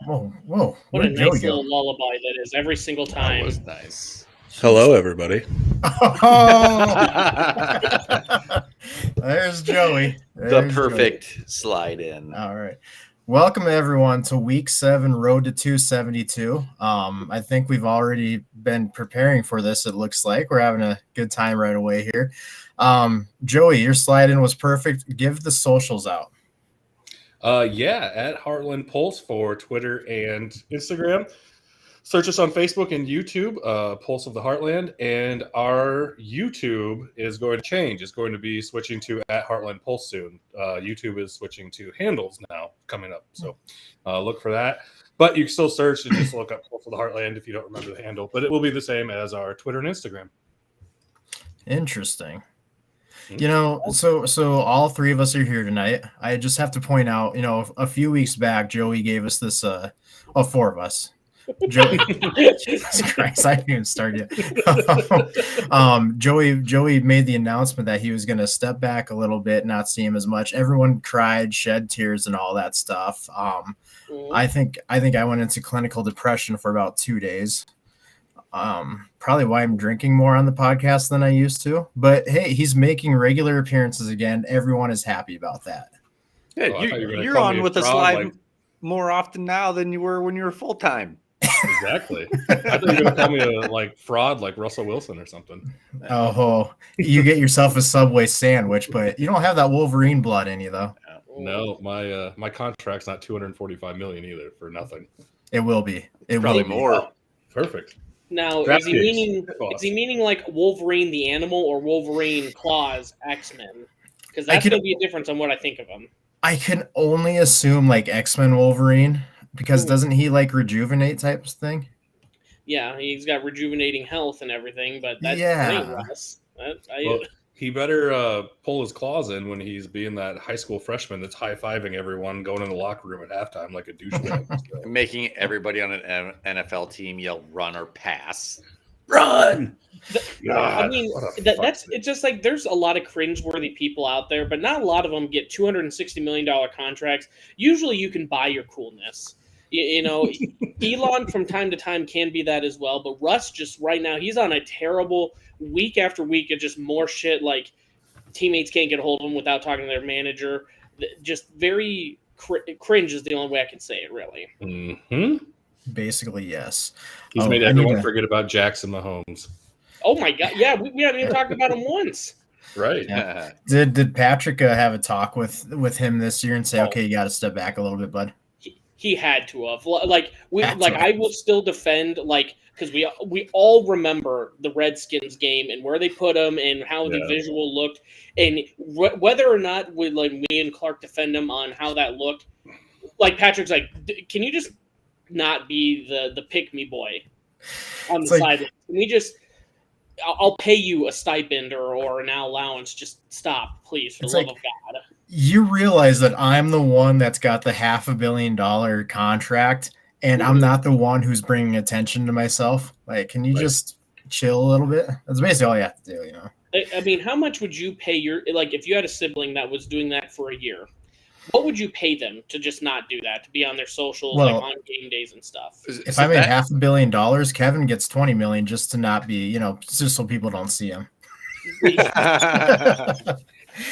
Whoa. What Where'd a Joey nice go? little lullaby that is every single That time. was nice. Hello, everybody. Oh, there's Joey. The perfect slide in. All right. Welcome everyone to week 7, Road to 272. I think we've already been preparing for this. It looks like we're having a good time right away here. Joey, your slide in was perfect. Give the socials out. Yeah, at Heartland Pulse for Twitter and Instagram. Search us on Facebook and YouTube, Pulse of the Heartland. And our YouTube is going to change. It's going to be switching to at Heartland Pulse soon. YouTube is switching to handles now coming up. So look for that. But you can still search and just look up Pulse of the Heartland if you don't remember the handle. But it will be the same as our Twitter and Instagram. Interesting. You know, so all three of us are here tonight. I just have to point out, a few weeks back, Joey gave us this, 4 of us. Joey, Jesus Christ, I didn't even start yet. Joey made the announcement that he was going to step back a little bit, not see him as much. Everyone cried, shed tears, and all that stuff. I think I went into clinical depression for about 2 days. Probably why I'm drinking more on the podcast than I used to. But hey, he's making regular appearances again. Everyone is happy about that. Yeah, you're on with us live more often now than you were when you were full time. Exactly. I thought you were going to call me a fraud like Russell Wilson or something. Oh, you get yourself a Subway sandwich, but you don't have that Wolverine blood in you, though. No, my contract's not $245 million either for nothing. It will be. It Probably will be. more. Oh, perfect. Now, is he meaning like Wolverine the animal or Wolverine Claws X-Men? Because that's going to be a difference on what I think of him. I can only assume like X-Men Wolverine, because doesn't he like rejuvenate type of thing? Yeah, he's got rejuvenating health and everything, but that's Russ. Well, he better pull his claws in when he's being that high school freshman that's high-fiving everyone going in the locker room at halftime like a douchebag. Making everybody on an NFL team yell run or pass. Run! God, I mean, it's just like there's a lot of cringeworthy people out there, but not a lot of them get $260 million contracts. Usually you can buy your coolness. Elon from time to time can be that as well, but Russ just right now, he's on a terrible week after week of just more shit, like teammates can't get a hold of him without talking to their manager. Just very cringe is the only way I can say it, really. Mm-hmm. Basically, yes. He's made everyone forget about Jackson Mahomes. Oh my God! Yeah, we haven't even talked about him once. Right? Yeah. Did Patrick have a talk with him this year and say, "Okay, you got to step back a little bit, bud"? He had to have. I will still defend because we all remember the Redskins game and where they put him and how the visual looked, and whether or not me and Clark defend him on how that looked. Like Patrick's like, can you just not be the pick me boy on the sideline? Can we just? I'll pay you a stipend or an allowance. Just stop, please, for the love of God. You realize that I'm the one that's got the $500 million contract, and I'm not the one who's bringing attention to myself. Like, can you just chill a little bit? That's basically all you have to do, I mean, how much would you pay if you had a sibling that was doing that for a year? What would you pay them to just not do that, to be on their socials, on game days and stuff? If I made $500 million, Kevin gets $20 million just to not be, just so people don't see him.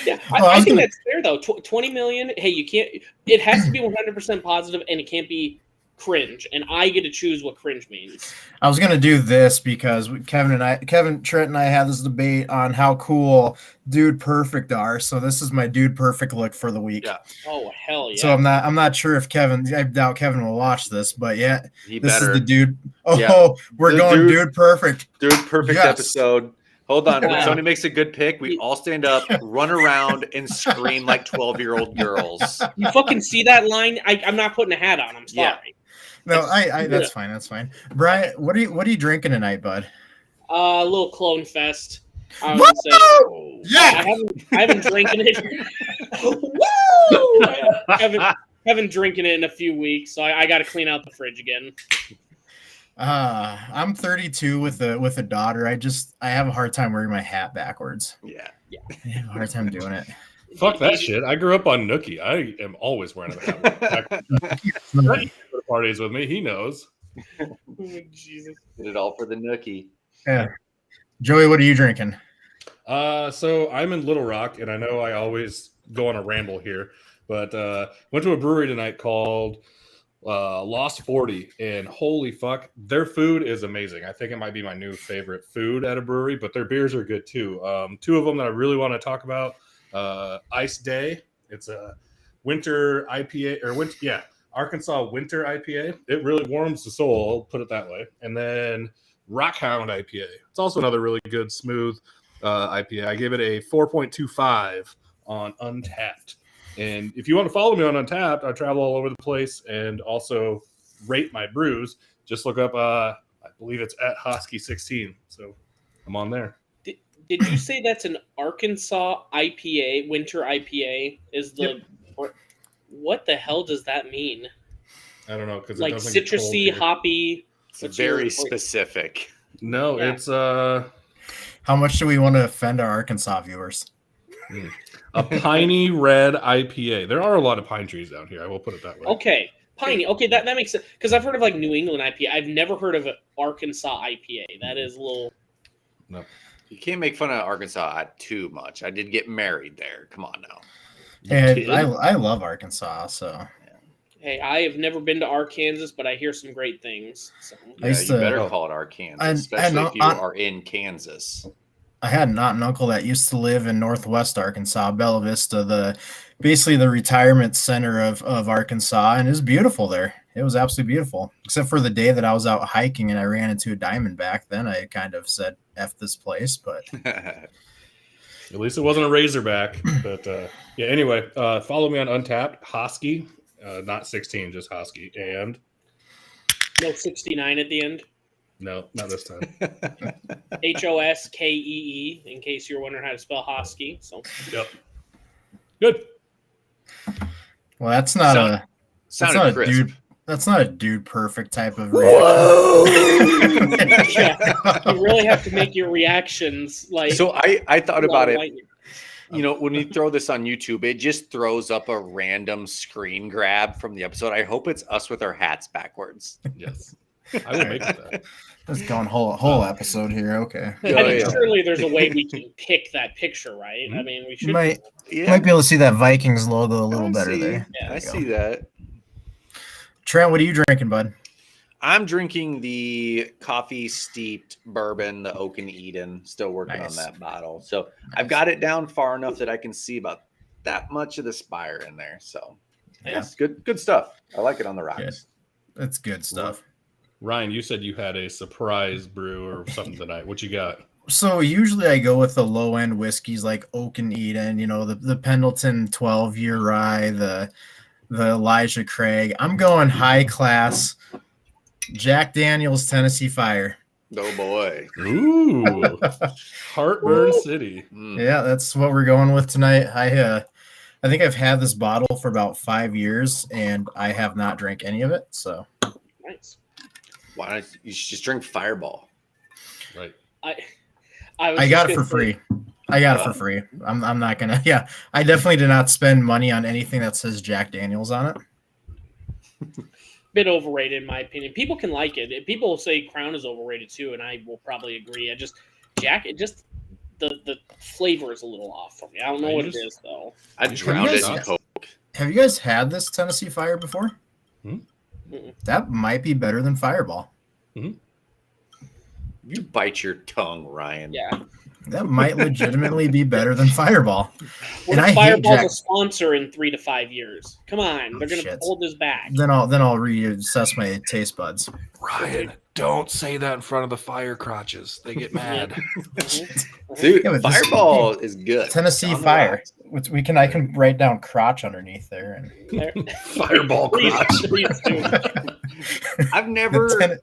Yeah, I think that's fair though. 20 million. Hey, you can't. It has to be 100% positive, and it can't be cringe. And I get to choose what cringe means. I was gonna do this because Kevin, Trent, and I had this debate on how cool Dude Perfect are. So this is my Dude Perfect look for the week. Yeah. Oh hell yeah. So I'm not sure if I doubt Kevin will watch this, but yeah, this is the dude. Oh, yeah. We're going Dude Perfect. Dude Perfect episode. Hold on. When somebody makes a good pick, we all stand up, run around, and scream like 12-year-old girls. You fucking see that line? I'm not putting a hat on. I'm sorry. Yeah. No, I that's fine. That's fine. Brian, what are you drinking tonight, bud? A little Clone Fest. I would say. Yeah. I haven't drinking it. Woo! I haven't drinking it in a few weeks, so I got to clean out the fridge again. I'm 32 with a daughter. I have a hard time wearing my hat backwards. Yeah. I have a hard time doing it. Fuck that shit. I grew up on Nookie. I am always wearing a hat. parties with me. He knows. Oh, Jesus. Did it all for the nookie. Yeah. Joey, what are you drinking? So I'm in Little Rock, and I know I always go on a ramble here, but went to a brewery tonight called Lost 40, and holy fuck, their food is amazing. I think it might be my new favorite food at a brewery, but their beers are good too. Two of them that I really want to talk about: Ice Day. It's a winter IPA, or Arkansas winter IPA. It really warms the soul, I'll put it that way. And then Rockhound IPA. It's also another really good, smooth IPA. I gave it a 4.25 on Untapped. And if you want to follow me on Untapped, I travel all over the place and also rate my brews. Just look up, I believe it's at Hosky16. So I'm on there. Did you say that's an Arkansas IPA, winter IPA? What the hell does that mean? I don't know, because like citrusy, hoppy. It's very specific. No, Yeah. it's How much do we want to offend our Arkansas viewers? a piney red IPA. There are a lot of pine trees down here. I will put it that way. Okay, piney. Okay, that makes sense. Because I've heard of like New England IPA. I've never heard of an Arkansas IPA. That is a little. No. You can't make fun of Arkansas too much. I did get married there. Come on now. And I love Arkansas, so Hey, I have never been to Arkansas, but I hear some great things. So. Yeah, used you to- better call it Arkansas, especially if you are in Kansas. I had an aunt and uncle that used to live in Northwest Arkansas, Bella Vista, basically the retirement center of Arkansas, and it was beautiful there. It was absolutely beautiful, except for the day that I was out hiking and I ran into a diamondback. Then I kind of said, F this place, but At least it wasn't a Razorback. But yeah, anyway, follow me on Untapped, Hosky, not 16, just Hosky. And No 69 at the end. no, not this time. Hoskee, in case you're wondering how to spell Hosky. So Yep. Good. well, that's not a Sounded crisp. dude. That's not a dude perfect type of Whoa! yeah, you really have to make your reactions like. So I thought about it. Like, You know, when we throw this on YouTube, it just throws up a random screen grab from the episode. I hope it's us with our hats backwards. Yes. I will make it that. Let's go on whole episode here. Okay, Oh, I mean, yeah. surely there's a way we can pick that picture, right? I mean, we should. you might Yeah, be able to see that Vikings logo a little I better see. there. Yeah, I you go. see that. Trent, what are you drinking, bud? I'm drinking the coffee steeped bourbon, the Oak and Eden. Still working Nice. on that bottle. So I've got it down far enough that I can see about that much of the spire in there. So Yeah. it's good stuff. I like it on the rocks. Good. That's good stuff. Ryan, you said you had a surprise brew or something tonight. What you got? So usually I go with the low end whiskeys like Oak and Eden, the Pendleton 12-year rye, the Elijah Craig. I'm going high class Jack Daniel's Tennessee Fire. Oh boy. Ooh. Heartburn City. Mm. Yeah, that's what we're going with tonight. I think I've had this bottle for about 5 years and I have not drank any of it. So Nice. Why don't you should just drink Fireball? Right. I got it for free. I got it for free. I'm not gonna. Yeah, I definitely did not spend money on anything that says Jack Daniels on it. Bit overrated in my opinion. People can like it. People will say Crown is overrated too, and I will probably agree. The flavor is a little off for me. I don't know what it is though. I drowned it in guys- Coke. Have you guys had this Tennessee Fire before? Mm-mm. That might be better than Fireball. You bite your tongue, Ryan. Yeah. That might legitimately be better than Fireball. What And I if hate Fireball's Jack- a sponsor in 3 to 5 years? Come on, they're gonna shit. hold this back. Then I'll reassess my taste buds. Ryan, don't say that in front of the fire crotches. They get mad. Mhm. Dude, Yeah, but this- Fireball is good. Tennessee On the Fire. rocks. I can write down crotch underneath there. There- Fireball Please- crotch. please do. I've never.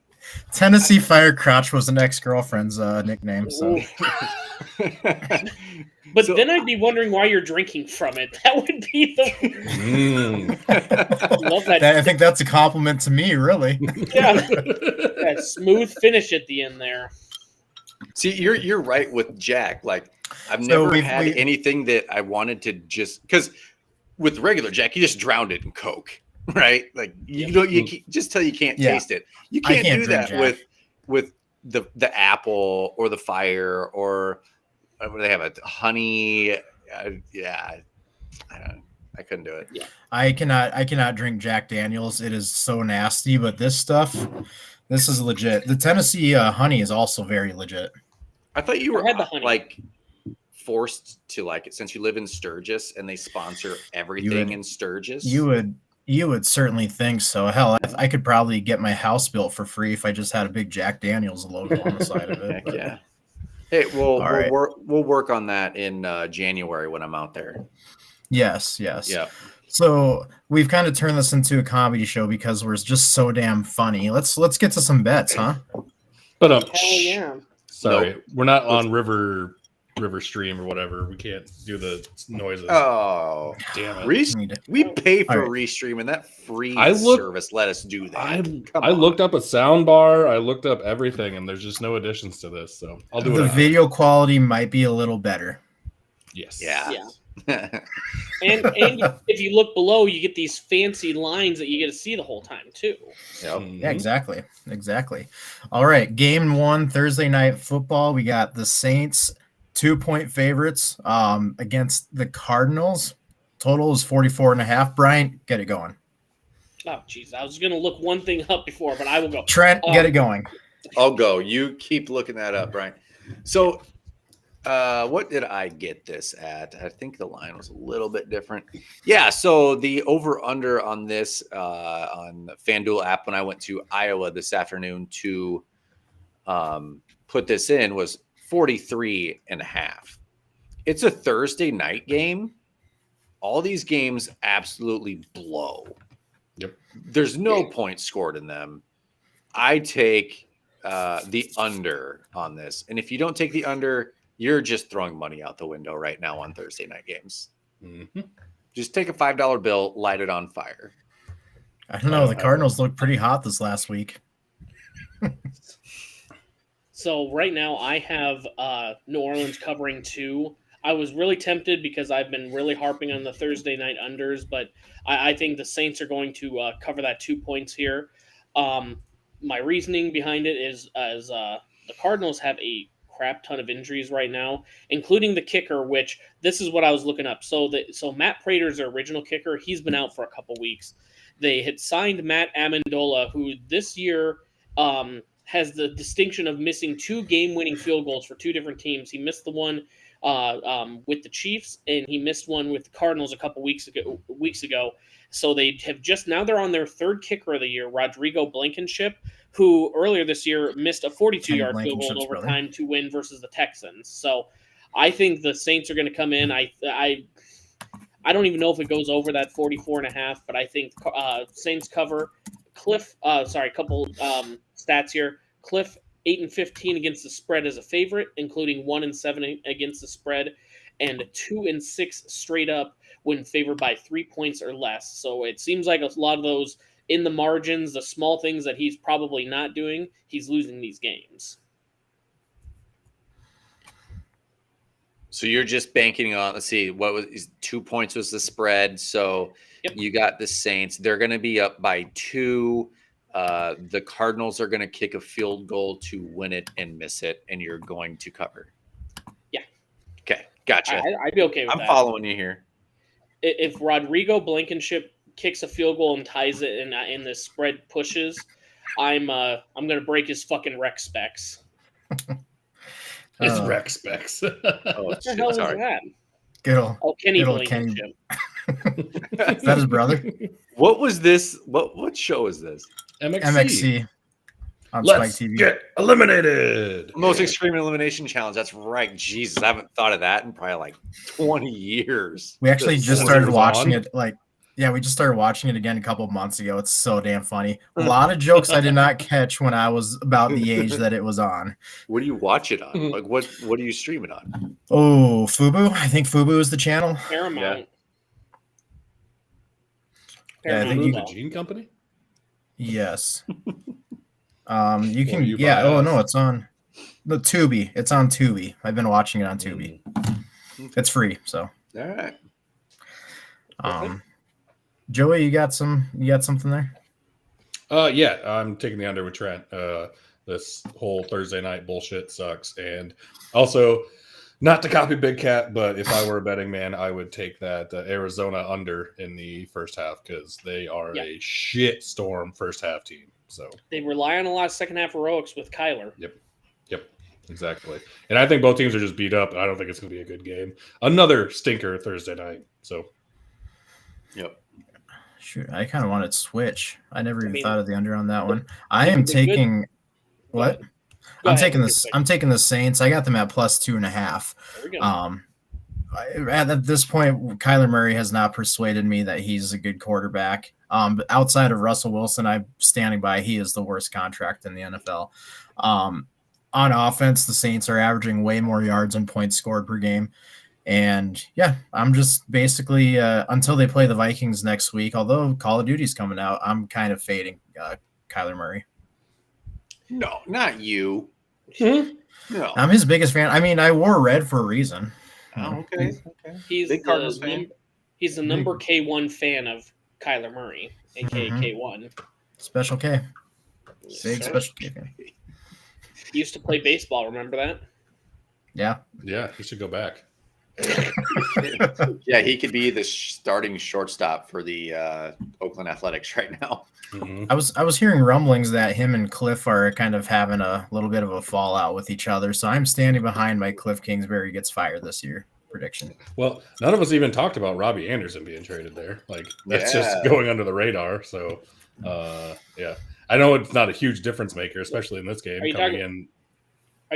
Tennessee Fire Crotch was an ex-girlfriend's nickname. So Ooh. But So- then I'd be wondering why you're drinking from it. That would be the love that. I think that's a compliment to me, really. Yeah, that smooth finish at the end there. See, you're right with Jack. Like, I've So never we've- had we- anything that I wanted to just because with regular Jack, you just drowned it in Coke. right? Like just tell you can't taste it. You can't do that Jack. with the apple or the fire or what they have a honey. I couldn't do it. Yeah. I cannot drink Jack Daniels. It is so nasty, but this is legit. The Tennessee honey is also very legit. I thought you were had the honey. like forced to like it since you live in Sturgis and they sponsor everything in Sturgis. You would certainly think so. Hell, I could probably get my house built for free if I just had a big Jack Daniels logo on the side of it. Heck yeah. Hey, we'll work on that in January when I'm out there. Yes. Yeah. So we've kind of turned this into a comedy show because we're just so damn funny. Let's get to some bets, huh? But Hell yeah. Sorry, we're not on River Stream or whatever. We can't do the noises. Oh, damn it! We pay for Restream, and that free service let us do that. I looked up a sound bar. I looked up everything, and there's just no additions to this. So I'll do it. The video quality might be a little better. Yes. Yeah. And if you look below, you get these fancy lines that you get to see the whole time too. Yep. Yeah, exactly. All right, game 1, Thursday night football. We got the Saints 2-point favorites against the Cardinals. Total is 44.5. Bryant, get it going. Oh, jeez. I was going to look one thing up before, but I will go. Trent, get it going. I'll go. You keep looking that up, Brian. So, what did I get this at? I think the line was a little bit different. Yeah, so the over-under on this on the FanDuel app when I went to Iowa this afternoon to put this in was 43.5. It's a Thursday night game. All these games absolutely blow. Yep. There's no points scored in them. I take the under on this. And if you don't take the under, you're just throwing money out the window right now on Thursday night games. Mm-hmm. Just take a $5 bill, light it on fire. I don't know. The Cardinals looked pretty hot this last week. So right now I have New Orleans covering 2. I was really tempted because I've been really harping on the Thursday night unders, but I think the Saints are going to cover that 2 points here. My reasoning behind it is the Cardinals have a crap ton of injuries right now, including the kicker, which this is what I was looking up. So Matt Prater's their original kicker. He's been out for a couple weeks. They had signed Matt Amendola, who this year has the distinction of missing 2 game-winning field goals for 2 different teams. He missed the one with the Chiefs, and he missed one with the Cardinals a couple weeks ago. So they have they're on their 3rd kicker of the year, Rodrigo Blankenship, who earlier this year missed a 42-yard field goal in overtime to win versus the Texans. So I think the Saints are going to come in. I don't even know if it goes over that 44.5, but I think Saints cover. Couple stats here. Cliff 8-15 against the spread as a favorite, including 1-7 against the spread, and 2-6 straight up when favored by 3 points or less. So it seems like a lot of those in the margins, the small things that he's probably not doing, he's losing these games. So you're just banking on, let's see, 2 points was the spread. So You got the Saints. They're going to be up by 2. The Cardinals are going to kick a field goal to win it and miss it, and you're going to cover. Yeah. Okay. Gotcha. I'd be okay with that. I'm following you here. If Rodrigo Blankenship kicks a field goal and ties it and the spread pushes, I'm going to break his fucking rec specs. His rec specs. What the hell is that? Good old Kenny Blankenship. Is that his brother? What was this? What show is this? MXC on Let's Spike TV. Get eliminated. Most Extreme Elimination Challenge. That's right. Jesus, I haven't thought of that in probably like 20 years. We actually just started watching it. We just started watching it again a couple of months ago. It's so damn funny. A lot of jokes I did not catch when I was about the age that it was on. What do you watch it on? Like what do you stream it on? Oh, Fubu. I think Fubu is the channel. Paramount. Yeah, I think the Gene Company. Yes. You can. Yeah. Oh no, it's on the Tubi. It's on Tubi. I've been watching it on Tubi. It's free, so. All right. Joey, you got something there? Yeah, I'm taking the under with Trent. This whole Thursday night bullshit sucks. And also, not to copy Big Cat, but if I were a betting man, I would take that Arizona under in the first half because they are a shit storm first half team. So they rely on a lot of second half heroics with Kyler. Yep, exactly. And I think both teams are just beat up. I don't think it's going to be a good game. Another stinker Thursday night. So, yep. Shoot, I kind of wanted to switch. I never even thought of the under on that one. I am taking what? I'm taking this. I'm taking the Saints. I got them at +2.5. There we go. At this point, Kyler Murray has not persuaded me that he's a good quarterback. But outside of Russell Wilson, I'm standing by. He is the worst contract in the NFL. On offense, the Saints are averaging way more yards and points scored per game. And yeah, I'm just basically until they play the Vikings next week, although Call of Duty's coming out, I'm kind of fading Kyler Murray. No, not you. Hmm? No. I'm his biggest fan. I mean, I wore red for a reason. Oh, okay. He's Big Cardinals fan. He's the number K1 fan of Kyler Murray, aka K1. Special K. Big Special K fan. He used to play baseball, remember that? Yeah. Yeah, he should go back. Yeah, he could be the starting shortstop for the Oakland Athletics right now. Mm-hmm. I was hearing rumblings that him and Cliff are kind of having a little bit of a fallout with each other. So I'm standing behind my Cliff Kingsbury gets fired this year prediction. Well, none of us even talked about Robbie Anderson being traded there. Like that's just going under the radar. So yeah. I know it's not a huge difference maker, especially in this game. Are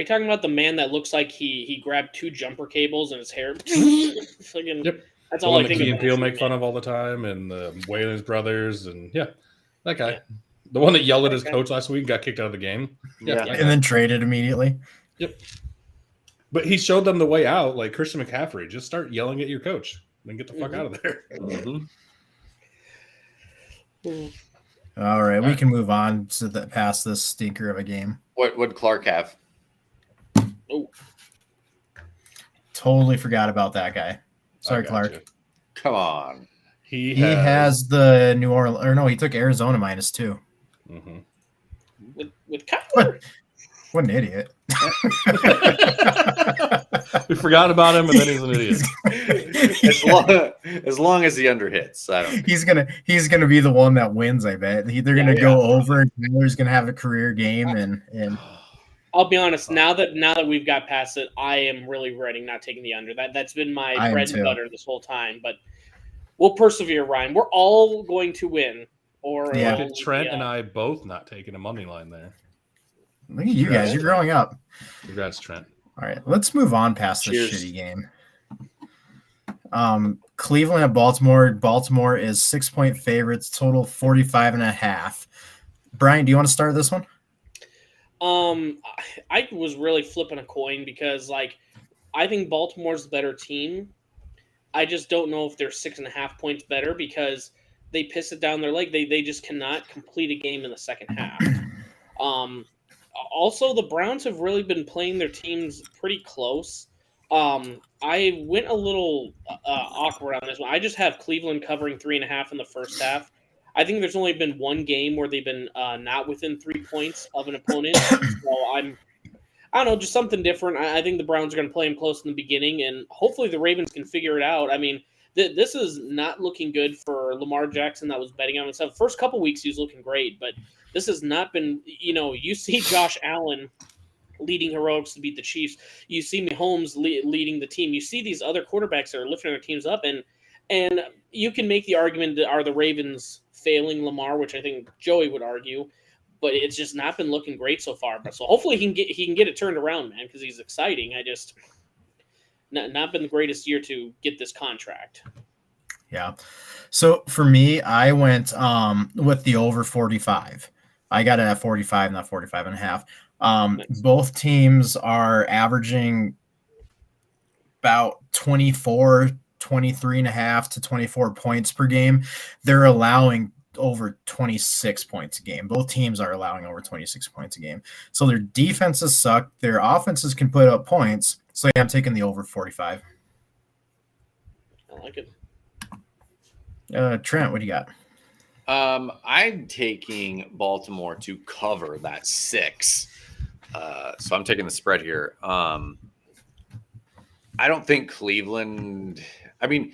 you talking about the man that looks like he grabbed 2 jumper cables and his hair? Yep. That's all I think. Key and Peele make fun of all the time, and the Wayans brothers, and that guy, the one that yelled at his coach last week, and got kicked out of the game. Yeah, and then traded immediately. Yep. But he showed them the way out, like Christian McCaffrey. Just start yelling at your coach, then get the fuck out of there. All right, we can move on to past this stinker of a game. What would Clark have? Oh, totally forgot about that guy. Sorry, Clark. You. Come on. He has the New Orleans, or no, he took Arizona -2. Mm-hmm. with Kyler. What an idiot. We forgot about him, and then he's an idiot. as long as the under hits. I don't. He's gonna be the one that wins. I bet they're gonna go over, and Taylor's gonna have a career game, and. I'll be honest. Now that we've got past it, I am really regretting not taking the under. That's been my bread and butter this whole time. But we'll persevere, Ryan. We're all going to win. Or Trent and I both not taking a money line there. Look at you guys. You're growing up. Congrats, Trent. All right, let's move on past this shitty game. Cleveland at Baltimore. Baltimore is 6-point favorites. Total 45.5. Brian, do you want to start this one? I was really flipping a coin because, I think Baltimore's the better team. I just don't know if they're 6.5 points better because they piss it down their leg. They just cannot complete a game in the second half. Also, the Browns have really been playing their teams pretty close. I went a little awkward on this one. I just have Cleveland covering 3.5 in the first half. I think there's only been one game where they've been not within 3 points of an opponent. So I don't know, just something different. I think the Browns are going to play them close in the beginning, and hopefully the Ravens can figure it out. I mean, this is not looking good for Lamar Jackson that was betting on himself. First couple weeks he was looking great, but this has not been, you see Josh Allen leading heroics to beat the Chiefs. You see Mahomes leading the team. You see these other quarterbacks that are lifting their teams up, and you can make the argument that are the Ravens failing Lamar, which I think Joey would argue, but it's just not been looking great so far. But so hopefully he can get it turned around, man, because he's exciting. I just not been the greatest year to get this contract. Yeah. So for me, I went with the over 45. I got it at 45, not 45.5. Nice. Both teams are averaging about 23.5 to 24 points per game. They're allowing over 26 points a game. Both teams are allowing over 26 points a game. So their defenses suck. Their offenses can put up points. So yeah, I'm taking the over 45. I like it. Trent, what do you got? I'm taking Baltimore to cover that 6. So I'm taking the spread here. I don't think Cleveland. I mean,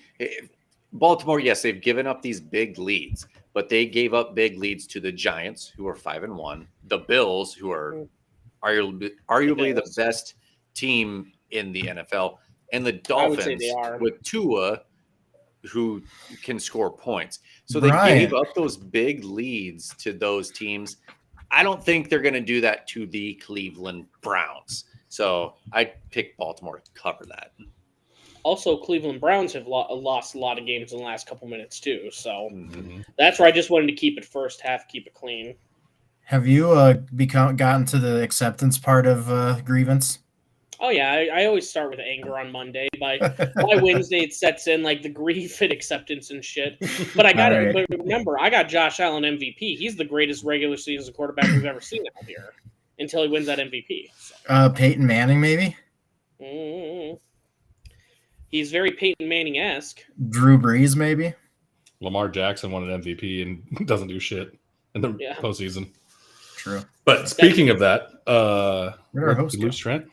Baltimore. Yes, they've given up these big leads, but they gave up big leads to the Giants, who are 5-1, the Bills, who are arguably the best team in the NFL, and the Dolphins with Tua, who can score points. So they gave up those big leads to those teams. I don't think they're going to do that to the Cleveland Browns. So I pick Baltimore to cover that. Also, Cleveland Browns have lost a lot of games in the last couple minutes too. So that's where I just wanted to keep it first half, keep it clean. Have you gotten to the acceptance part of grievance? Oh yeah, I always start with anger on Monday. By Wednesday, it sets in like the grief and acceptance and shit. But but remember, I got Josh Allen MVP. He's the greatest regular season quarterback we've ever seen out here until he wins that MVP. So. Peyton Manning, maybe. Mm-hmm. He's very Peyton Manning-esque. Drew Brees, maybe. Lamar Jackson won an MVP and doesn't do shit in the postseason. True. But speaking of that, did you lose Trent?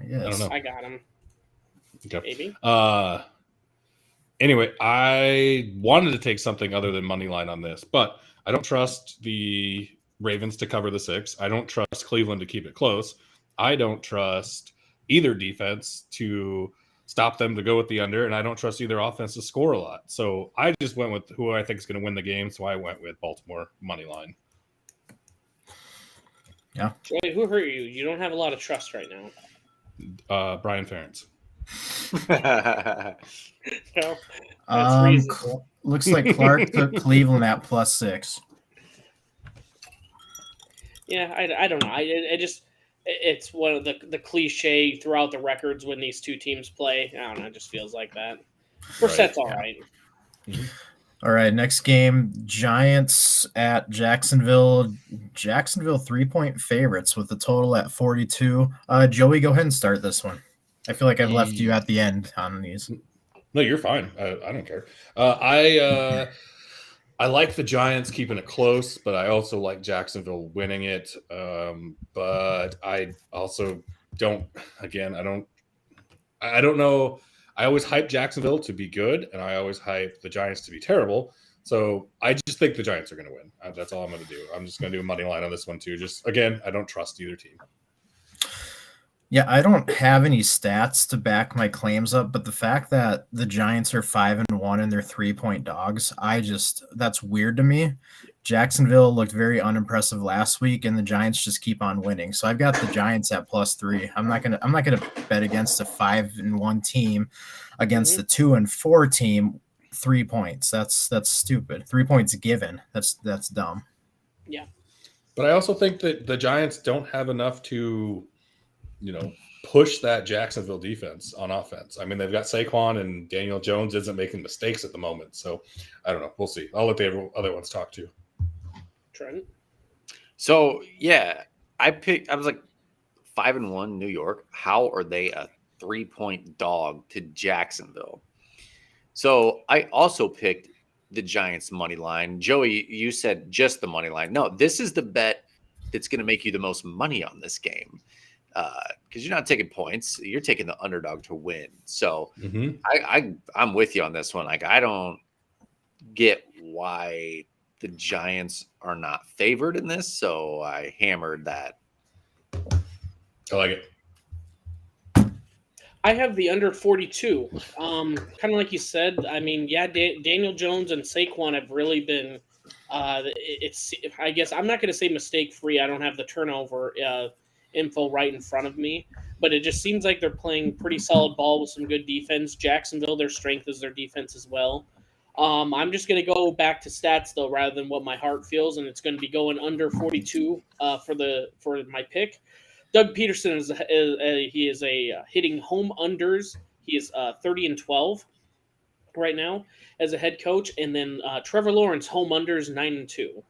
Yes. I don't know. I got him. Okay. Maybe. Anyway, I wanted to take something other than money line on this, but I don't trust the Ravens to cover the 6. I don't trust Cleveland to keep it close. I don't trust either defense to stop them to go with the under, and I don't trust either offense to score a lot. So I just went with who I think is going to win the game, so I went with Baltimore money line. Yeah. Joey, who hurt you? You don't have a lot of trust right now. Brian Ferentz. Well, that's reasonable. Looks like Clark took Cleveland at +6. Yeah, I don't know. It's one of the cliche throughout the records when these two teams play. I don't know. It just feels like that. Brissett's all right. Mm-hmm. All right, next game, Giants at Jacksonville. Jacksonville 3-point favorites with the total at 42. Joey, go ahead and start this one. I feel like I've left you at the end on these. No, you're fine. I don't care. I like the Giants keeping it close, but I also like Jacksonville winning it. But I also don't. Again, I don't know. I always hype Jacksonville to be good, and I always hype the Giants to be terrible. So I just think the Giants are going to win. That's all I'm going to do. I'm just going to do a money line on this one too. Just again, I don't trust either team. Yeah, I don't have any stats to back my claims up, but the fact that the Giants are 5-1 and they're 3-point dogs, that's weird to me. Jacksonville looked very unimpressive last week, and the Giants just keep on winning. So I've got the Giants at +3. I'm not gonna bet against a 5-1 team against the 2-4 team. 3 points. That's stupid. 3 points given. That's dumb. Yeah. But I also think that the Giants don't have enough to, push that Jacksonville defense on offense. I mean, they've got Saquon, and Daniel Jones isn't making mistakes at the moment. So I don't know. We'll see. I'll let the other ones talk too. Trent? So, yeah, I was like 5-1 New York. How are they a 3-point dog to Jacksonville? So I also picked the Giants money line. Joey, you said just the money line. No, this is the bet that's going to make you the most money on this game. Because you're not taking points, you're taking the underdog to win. So I'm with you on this one. Like, I don't get why the Giants are not favored in this, so I hammered that. I like it. I have the under 42. Kind of like you said. I mean, yeah, Daniel Jones and Saquon have really been. I guess I'm not going to say mistake free. I don't have the turnover info right in front of me, but it just seems like they're playing pretty solid ball with some good defense. Jacksonville, their strength is their defense as well. I'm just going to go back to stats though, rather than what my heart feels, and it's going to be going under 42 for my pick. Doug Peterson is hitting home unders. He is 30-12 right now as a head coach, and then Trevor Lawrence home unders 9-2.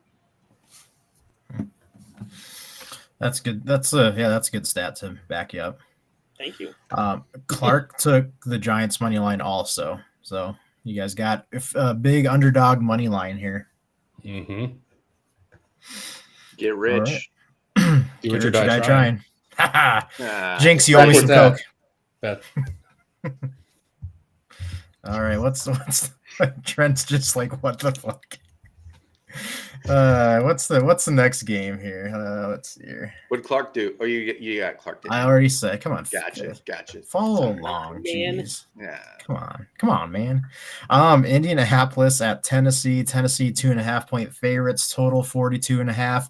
That's good. That's a good stat to back you up. Thank you. Clark took the Giants money line also. So You guys got a big underdog money line here. Mm-hmm. Get rich. Right. Do Get what you rich or die trying. Jinx, you owe me some Backwards coke. Beth. All right, what's Trent's just like, what the fuck? What's the next game here? Let's see here. What did Clark do? Oh, you got Clark. I already said, come on. Gotcha. Follow along, Man. jeez. Yeah. Come on, man. Indianapolis at Tennessee. Tennessee 2.5-point favorites. Total 42.5.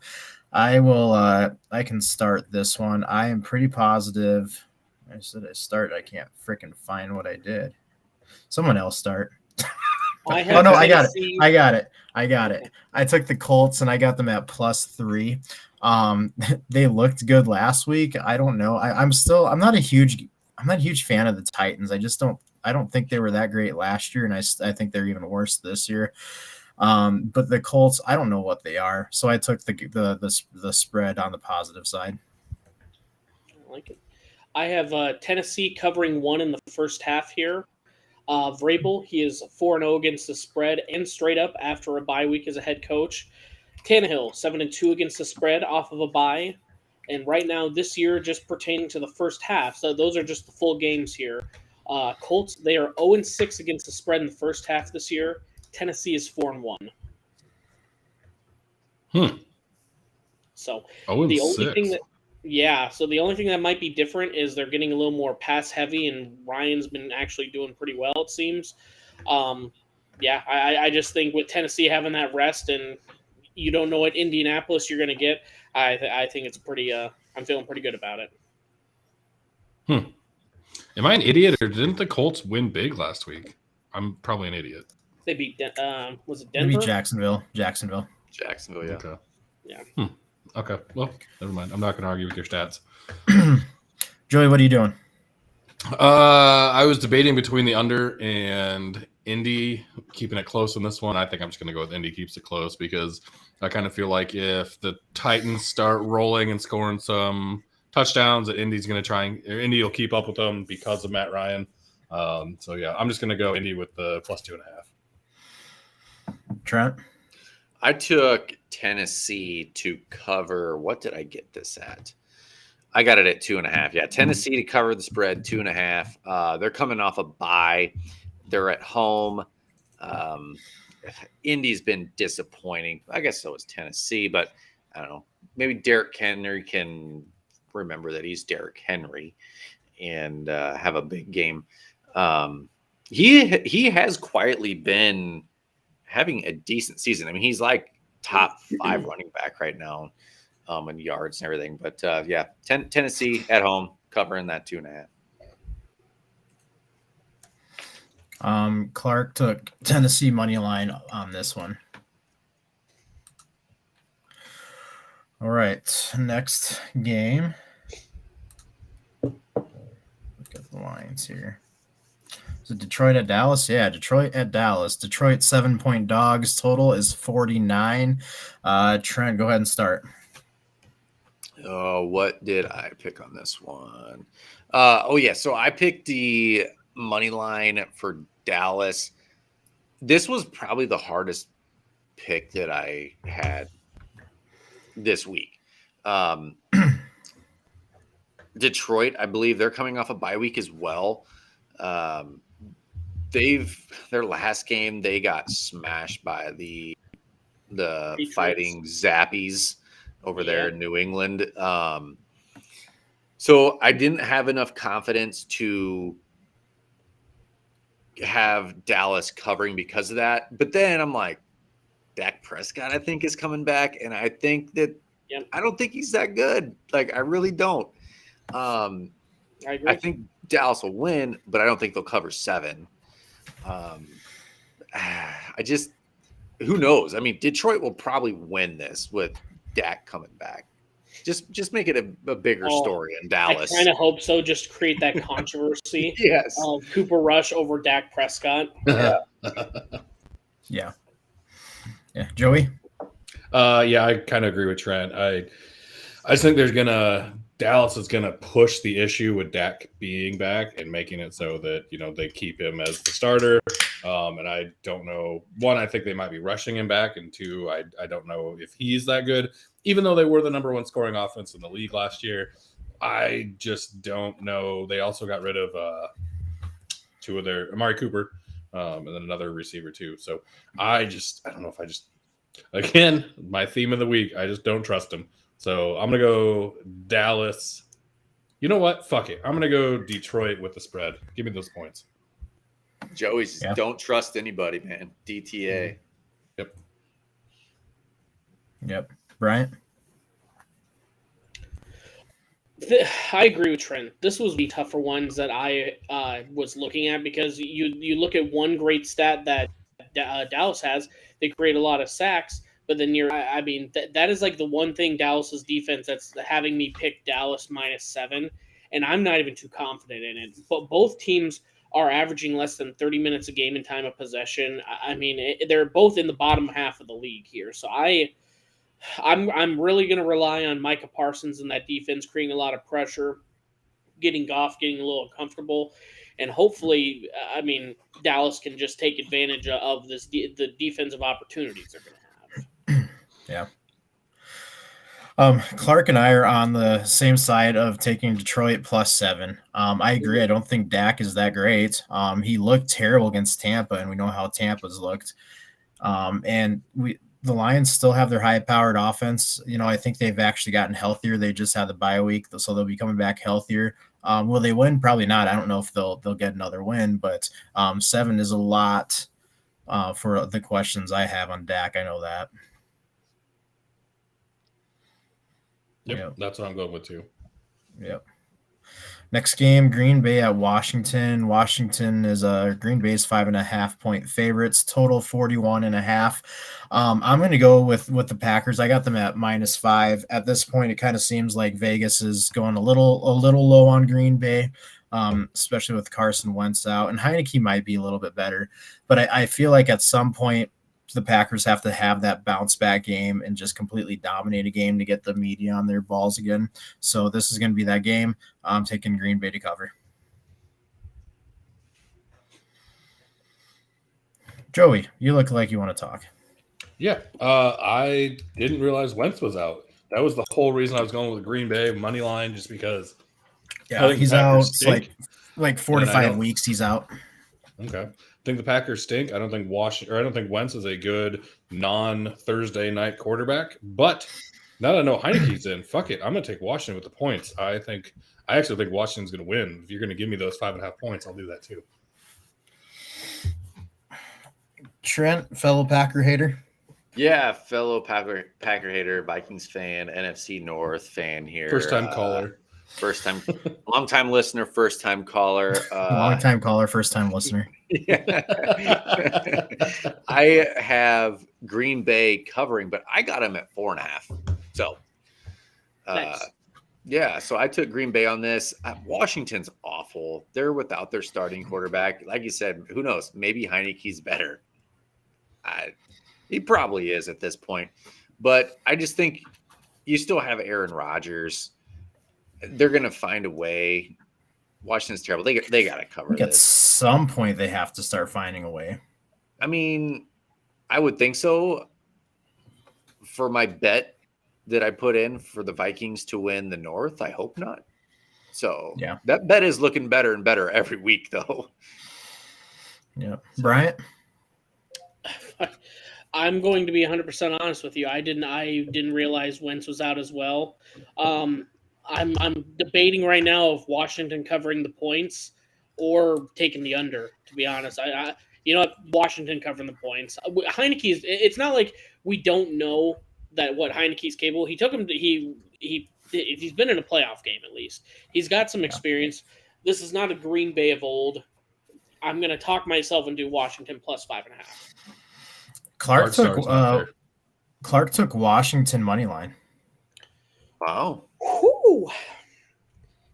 I can start this one. I am pretty positive. I said I start. I can't freaking find what I did. Someone else start. I got it. I took the Colts and I got them at +3. They looked good last week. I don't know. I'm not a huge fan of the Titans. I don't think they were that great last year, and I think they're even worse this year. But the Colts, I don't know what they are. So I took the spread on the positive side. I like it. I have Tennessee covering 1 in the first half here. Vrabel, he is 4-0 against the spread and straight up after a bye week as a head coach. Tannehill, 7-2 against the spread off of a bye. And right now, this year, just pertaining to the first half. So those are just the full games here. Colts, they are 0-6 against the spread in the first half this year. Tennessee is 4-1. So the only thing that so the only thing that might be different is they're getting a little more pass heavy, and Ryan's been actually doing pretty well, it seems. I just think with Tennessee having that rest and you don't know what Indianapolis you're going to get, I think it's pretty. I'm feeling pretty good about it. Am I an idiot, or didn't the Colts win big last week? I'm probably an idiot. They beat was it Denver? Maybe Jacksonville, yeah. Okay. Yeah. Okay. Well, never mind. I'm not going to argue with your stats. Joey, what are you doing? I was debating between the under and Indy, keeping it close in this one. I think I'm just going to go with Indy keeps it close, because I kind of feel like if the Titans start rolling and scoring some touchdowns, that Indy's going to Indy will keep up with them because of Matt Ryan. I'm just going to go Indy with the +2.5. Trent? I took Tennessee to cover. What did I get this at? I got it at 2.5. Yeah, Tennessee to cover the spread, 2.5. They're coming off a bye. They're at home. Indy's been disappointing. I guess so is Tennessee, but I don't know. Maybe Derrick Henry can remember that he's Derrick Henry and have a big game. He has quietly been having a decent season. I mean, he's like top 5 running back right now in yards and everything. But Tennessee at home covering that 2.5. Clark took Tennessee money line on this one. All right, next game. Look at the lines here. Is it Detroit at Dallas? Yeah, Detroit at Dallas. Detroit 7-point dogs. Total is 49. Trent, go ahead and start. What did I pick on this one? So I picked the money line for Dallas. This was probably the hardest pick that I had this week. Detroit, I believe they're coming off a bye week as well. Their last game, they got smashed by the Patriots. Fighting Zappies over there in New England. So I didn't have enough confidence to have Dallas covering because of that. But then I'm like, Dak Prescott, I think, is coming back. And I think that I don't think he's that good. Like, I really don't. I agree. I think Dallas will win, but I don't think they'll cover 7. Who knows? I mean, Detroit will probably win this with Dak coming back. Just make it a bigger story in Dallas. I kind of hope so. Just create that controversy. Yes. Cooper Rush over Dak Prescott. Yeah. Joey? I kind of agree with Trent. I just think Dallas is gonna push the issue with Dak being back and making it so that they keep him as the starter. And I don't know. One, I think they might be rushing him back, and two, I don't know if he's that good. Even though they were the number one scoring offense in the league last year, I just don't know. They also got rid of two of their Amari Cooper, and then another receiver too. So I don't know if again, my theme of the week, I just don't trust him. So I'm gonna go Dallas. You know what? Fuck it. I'm gonna go Detroit with the spread. Give me those points. Joey's don't trust anybody, man. DTA. Yep. Bryant? I agree with Trent. This was the tougher ones that I was looking at, because you look at one great stat that Dallas has. They create a lot of sacks, but then that is like the one thing Dallas's defense that's having me pick Dallas -7, and I'm not even too confident in it. But both teams are averaging less than 30 minutes a game in time of possession. I mean, they're both in the bottom half of the league here. So I'm really going to rely on Micah Parsons and that defense creating a lot of pressure, getting Goff getting a little uncomfortable, and hopefully, Dallas can just take advantage of the defensive opportunities they're going to have. Yeah. Clark and I are on the same side of taking Detroit +7. I agree. I don't think Dak is that great. He looked terrible against Tampa, and we know how Tampa's looked. And the Lions still have their high-powered offense. I think they've actually gotten healthier. They just had the bye week, so they'll be coming back healthier. Will they win? Probably not. I don't know if they'll get another win, but 7 is a lot for the questions I have on Dak. I know that. Yep, that's what I'm going with too. Yep. Next game, Green Bay at Washington. Washington is Green Bay's 5.5-point favorites, total 41.5. I'm going to go with the Packers. I got them at -5. At this point, it kind of seems like Vegas is going a little low on Green Bay, especially with Carson Wentz out, and Heineke might be a little bit better. But I feel like at some point, the Packers have to have that bounce back game and just completely dominate a game to get the media on their balls again. So this is going to be that game. I'm taking Green Bay to cover. Joey, you look like you want to talk. Yeah, I didn't realize Wentz was out. That was the whole reason I was going with the Green Bay money line, just because. Yeah, he's out. It's like 4 to 5 weeks. He's out. Okay. I think the Packers stink. I don't think Wentz is a good non-Thursday night quarterback. But now that I know Heineke's in, fuck it. I'm going to take Washington with the points. I actually think Washington's going to win. If you're going to give me those 5.5 points, I'll do that too. Trent, fellow Packer hater. Yeah, fellow Packer hater, Vikings fan, NFC North fan here. First time caller. First time, long time listener, first time caller. Long time caller, first time listener. I have Green Bay covering, but I got them at 4.5. So, Nice. Yeah, so I took Green Bay on this. Washington's awful. They're without their starting quarterback. Like you said, who knows? Maybe Heineke's better. He probably is at this point. But I just think you still have Aaron Rodgers. They're going to find a way. Washington's terrible. They got to cover this. At some point, they have to start finding a way. I mean, I would think so. For my bet that I put in for the Vikings to win the North, I hope not. So yeah, that bet is looking better and better every week, though. Yeah, Bryant. I'm going to be 100% honest with you. I didn't realize Wentz was out as well. I'm debating right now of Washington covering the points or taking the under. To be honest, Washington covering the points. Heineke's. It's not like we don't know that what Heineke's capable. He took him. He's been in a playoff game at least. He's got some experience. This is not a Green Bay of old. I'm going to talk myself and do Washington +5.5. Clark took Washington money line. Wow. Whew.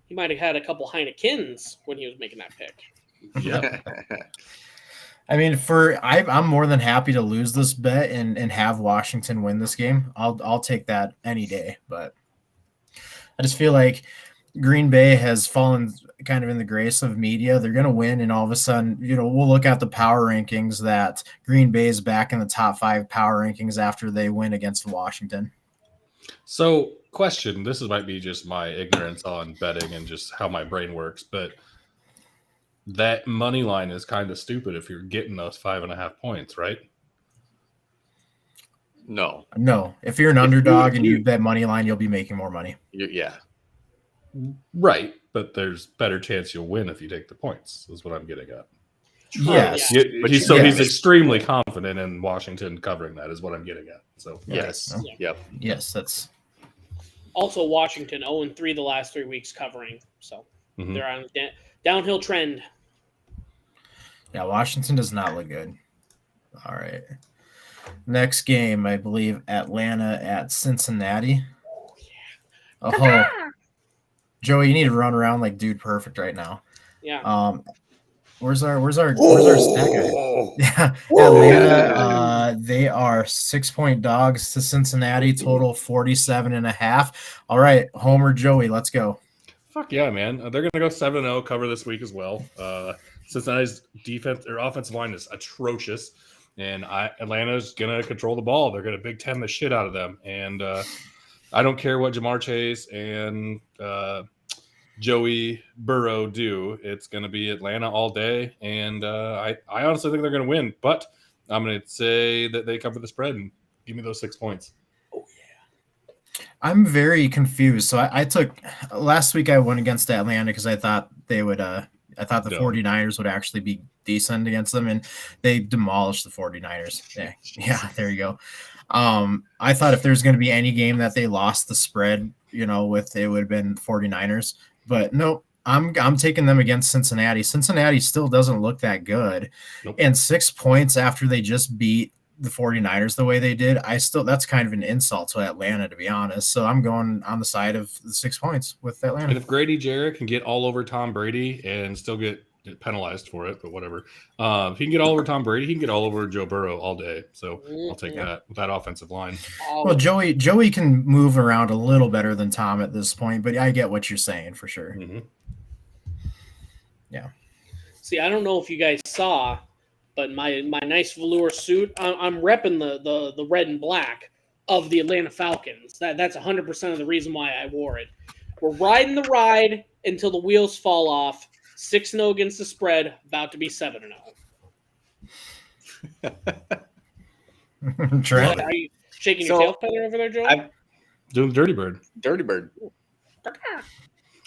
He might have had a couple Heinekens when he was making that pick. Yeah. I mean, I'm more than happy to lose this bet and have Washington win this game. I'll take that any day. But I just feel like Green Bay has fallen kind of in the grace of media. They're going to win, and all of a sudden, we'll look at the power rankings that Green Bay is back in the top 5 power rankings after they win against Washington. So, question, this might be just my ignorance on betting and just how my brain works, but that money line is kind of stupid if you're getting those 5.5 points, right? No. If you're an underdog and you bet money line, you'll be making more money. Yeah. Right, but there's better chance you'll win if you take the points, is what I'm getting at. Yes. He's extremely confident in Washington covering that, is what I'm getting at. So yes. Yeah. Yep. Yes, that's Also, Washington 0-3 the last 3 weeks covering, so they're on a downhill trend. Yeah, Washington does not look good. All right. Next game, I believe Atlanta at Cincinnati. Oh, Joey, you need to run around like Dude Perfect right now. Yeah. Where's our stat guy? Yeah, Atlanta. They are 6-point dogs to Cincinnati. Total 47.5. All right, Homer, Joey, let's go. Fuck yeah, man. They're going to go 7-0, cover this week as well. Cincinnati's defense or offensive line is atrocious, and Atlanta's going to control the ball. They're going to Big Ten the shit out of them. And I don't care what Jamar Chase and Joey Burrow do. It's going to be Atlanta all day, and I honestly think they're going to win. But I'm going to say that they cover the spread and give me those 6 points. I'm very confused. So I took last week. I went against Atlanta because I thought they would. I thought the 49ers would actually be decent against them, and they demolished the 49ers. Yeah, there you go. I thought if there's going to be any game that they lost the spread, with it would have been 49ers. But no, I'm taking them against Cincinnati. Cincinnati still doesn't look that good. Nope. And 6 points after they just beat the 49ers the way they did, that's kind of an insult to Atlanta, to be honest. So I'm going on the side of the 6 points with Atlanta. And if Grady Jarrett can get all over Tom Brady and still get penalized for it, but whatever. If he can get all over Tom Brady, he can get all over Joe Burrow all day. So I'll take that offensive line. Well, Joey can move around a little better than Tom at this point, but I get what you're saying for sure. Mm-hmm. Yeah. See, I don't know if you guys saw, but my nice velour suit, I'm repping the red and black of the Atlanta Falcons. That's 100% of the reason why I wore it. We're riding the ride until the wheels fall off. 6-0 against the spread, about to be 7-0. Trent, are you shaking your tail feather over there, Joe? I'm doing the Dirty Bird. Dirty Bird.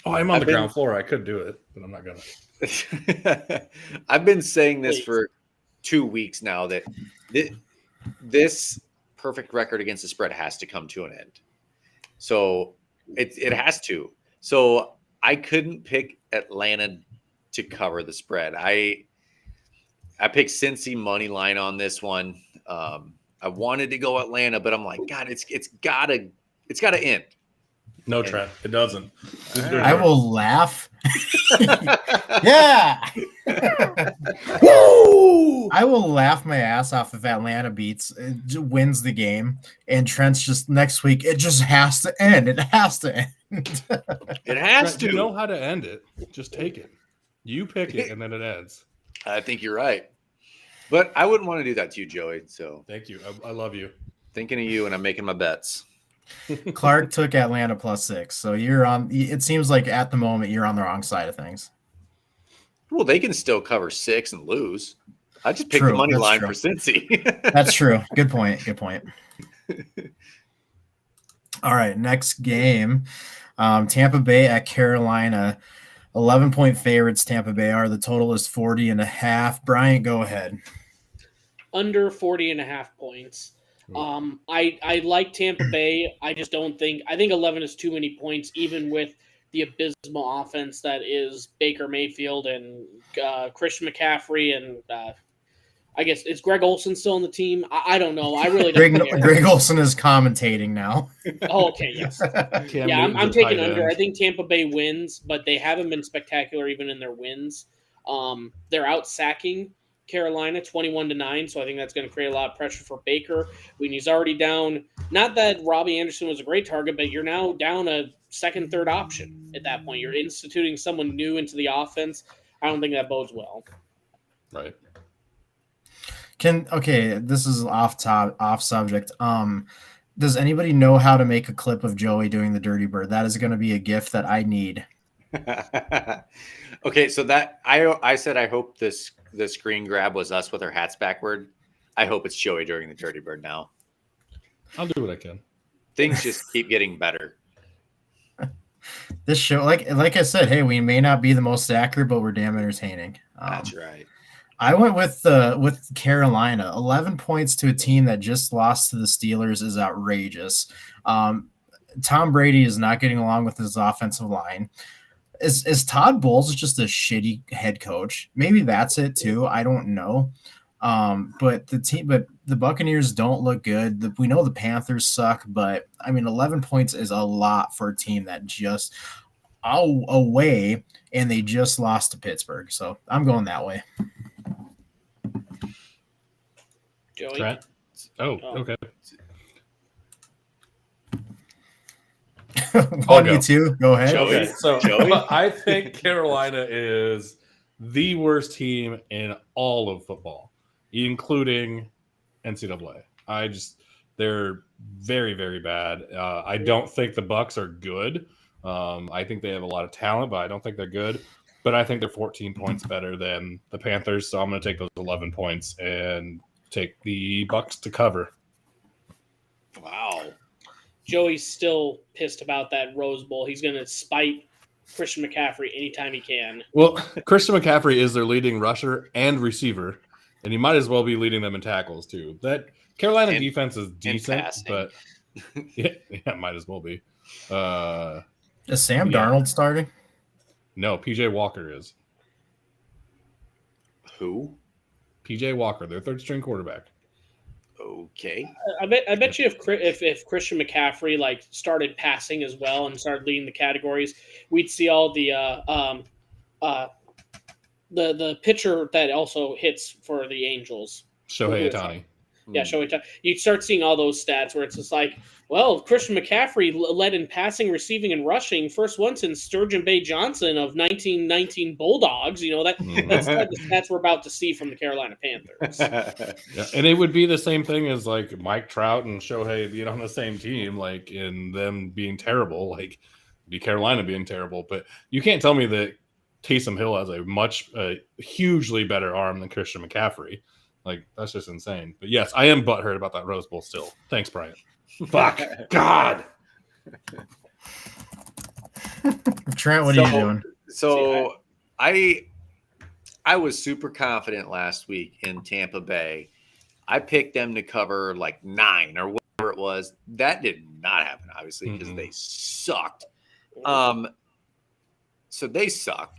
Oh, I'm on the ground floor. I could do it, but I'm not going to. I've been saying this for 2 weeks now that this perfect record against the spread has to come to an end. So it has to. So I couldn't pick Atlanta to cover the spread. I picked Cincy money line on this one. I wanted to go Atlanta, but I'm like, God, it's gotta end. No, Trent, it doesn't. I will laugh. Yeah. I will laugh my ass off if Atlanta wins the game, and Trent's just next week. It just has to end. It has to end. It has Trent, to. You know how to end it. Just take it. You pick it, and then it ends. I think you're right. But I wouldn't want to do that to you, Joey. So thank you. I love you. Thinking of you, and I'm making my bets. Clark took Atlanta +6. So you're on. It seems like at the moment you're on the wrong side of things. Well, they can still cover 6 and lose. I just picked the money line for Cincy. That's true. Good point. All right, next game. Tampa Bay at Carolina. 11-point favorites Tampa Bay are. The total is 40.5. Bryant, go ahead. Under 40.5 points. I like Tampa Bay. I just don't think – I think 11 is too many points, even with the abysmal offense that is Baker Mayfield and Christian McCaffrey and I guess is Greg Olsen still on the team? I don't know. I really don't Greg Olsen is commentating now. Oh, okay, yes. Yeah, I'm taking under. I think Tampa Bay wins, but they haven't been spectacular even in their wins. They're out sacking Carolina 21-9. So I think that's going to create a lot of pressure for Baker when he's already down. Not that Robbie Anderson was a great target, but you're now down a second, third option at that point. You're instituting someone new into the offense. I don't think that bodes well. Right. This is off subject. Does anybody know how to make a clip of Joey doing the Dirty Bird? That is going to be a gift that I need. Okay, so that I said I hope the screen grab was us with our hats backward. I hope it's Joey during the Dirty Bird now. I'll do what I can. Things just keep getting better. This show, like I said, hey, we may not be the most accurate, but we're damn entertaining. That's right. I went with Carolina. 11 points to a team that just lost to the Steelers is outrageous. Tom Brady is not getting along with his offensive line. Is Todd Bowles just a shitty head coach? Maybe that's it too. I don't know. But the Buccaneers don't look good. We know the Panthers suck, but I mean, 11 points is a lot for a team that just away and they just lost to Pittsburgh. So I'm going that way. Joey? Trent? Oh, okay. 1v2, go ahead. Okay, so Joey? I think Carolina is the worst team in all of football, including NCAA. They're very, very bad. I don't think the Bucs are good. I think they have a lot of talent, but I don't think they're good. But I think they're 14 points better than the Panthers, so I'm going to take those 11 points and take the Bucs to cover. Wow. Joey's still pissed about that Rose Bowl. He's going to spite Christian McCaffrey anytime he can. Well, Christian McCaffrey is their leading rusher and receiver, and he might as well be leading them in tackles too. That Carolina defense is decent, but yeah, might as well be. Is Sam Darnold starting? No, PJ Walker is. Who? PJ Walker, their third string quarterback. Okay. I bet you if Christian McCaffrey like started passing as well and started leading the categories, we'd see all the pitcher that also hits for the Angels. Shohei Ohtani. Yeah, Shohei Ohtani. You'd start seeing all those stats where it's just like, well, Christian McCaffrey led in passing, receiving, and rushing. First one since Sturgeon Bay Johnson of 1919 Bulldogs. You know, that's the stats we're about to see from the Carolina Panthers. Yeah, and it would be the same thing as like Mike Trout and Shohei being on the same team, like in them being terrible, like be Carolina being terrible. But you can't tell me that Taysom Hill has a hugely better arm than Christian McCaffrey. Like, that's just insane. But yes, I am butthurt about that Rose Bowl still. Thanks, Brian. Fuck. God. Trent, what are you doing? So I was super confident last week in Tampa Bay. I picked them to cover like 9 or whatever it was. That did not happen, obviously, because they sucked. So they suck.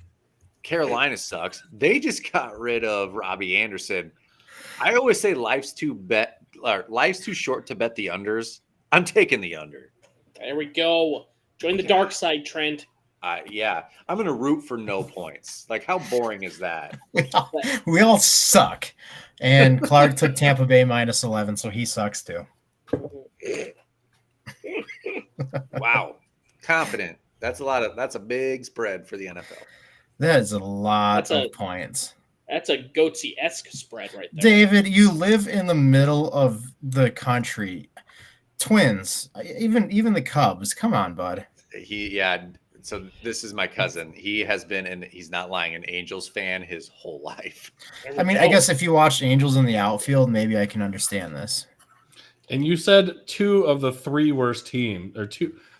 Carolina sucks. They just got rid of Robbie Anderson. I always say life's too short to bet the unders. I'm taking the under. There we go. Join the dark side, Trent. Yeah, I'm going to root for no points. Like, how boring is that? We all suck. And Clark took Tampa Bay minus 11, so he sucks too. Wow. Confident. That's a big spread for the NFL. That is a lot of points. That's a Goatsy-esque spread right there. David, you live in the middle of the country. Twins, even the Cubs. Come on, bud. So this is my cousin. He has been, and he's not lying, an Angels fan his whole life. I mean, I guess if you watched Angels in the outfield, maybe I can understand this. And you said 2 of the 3 worst teams, or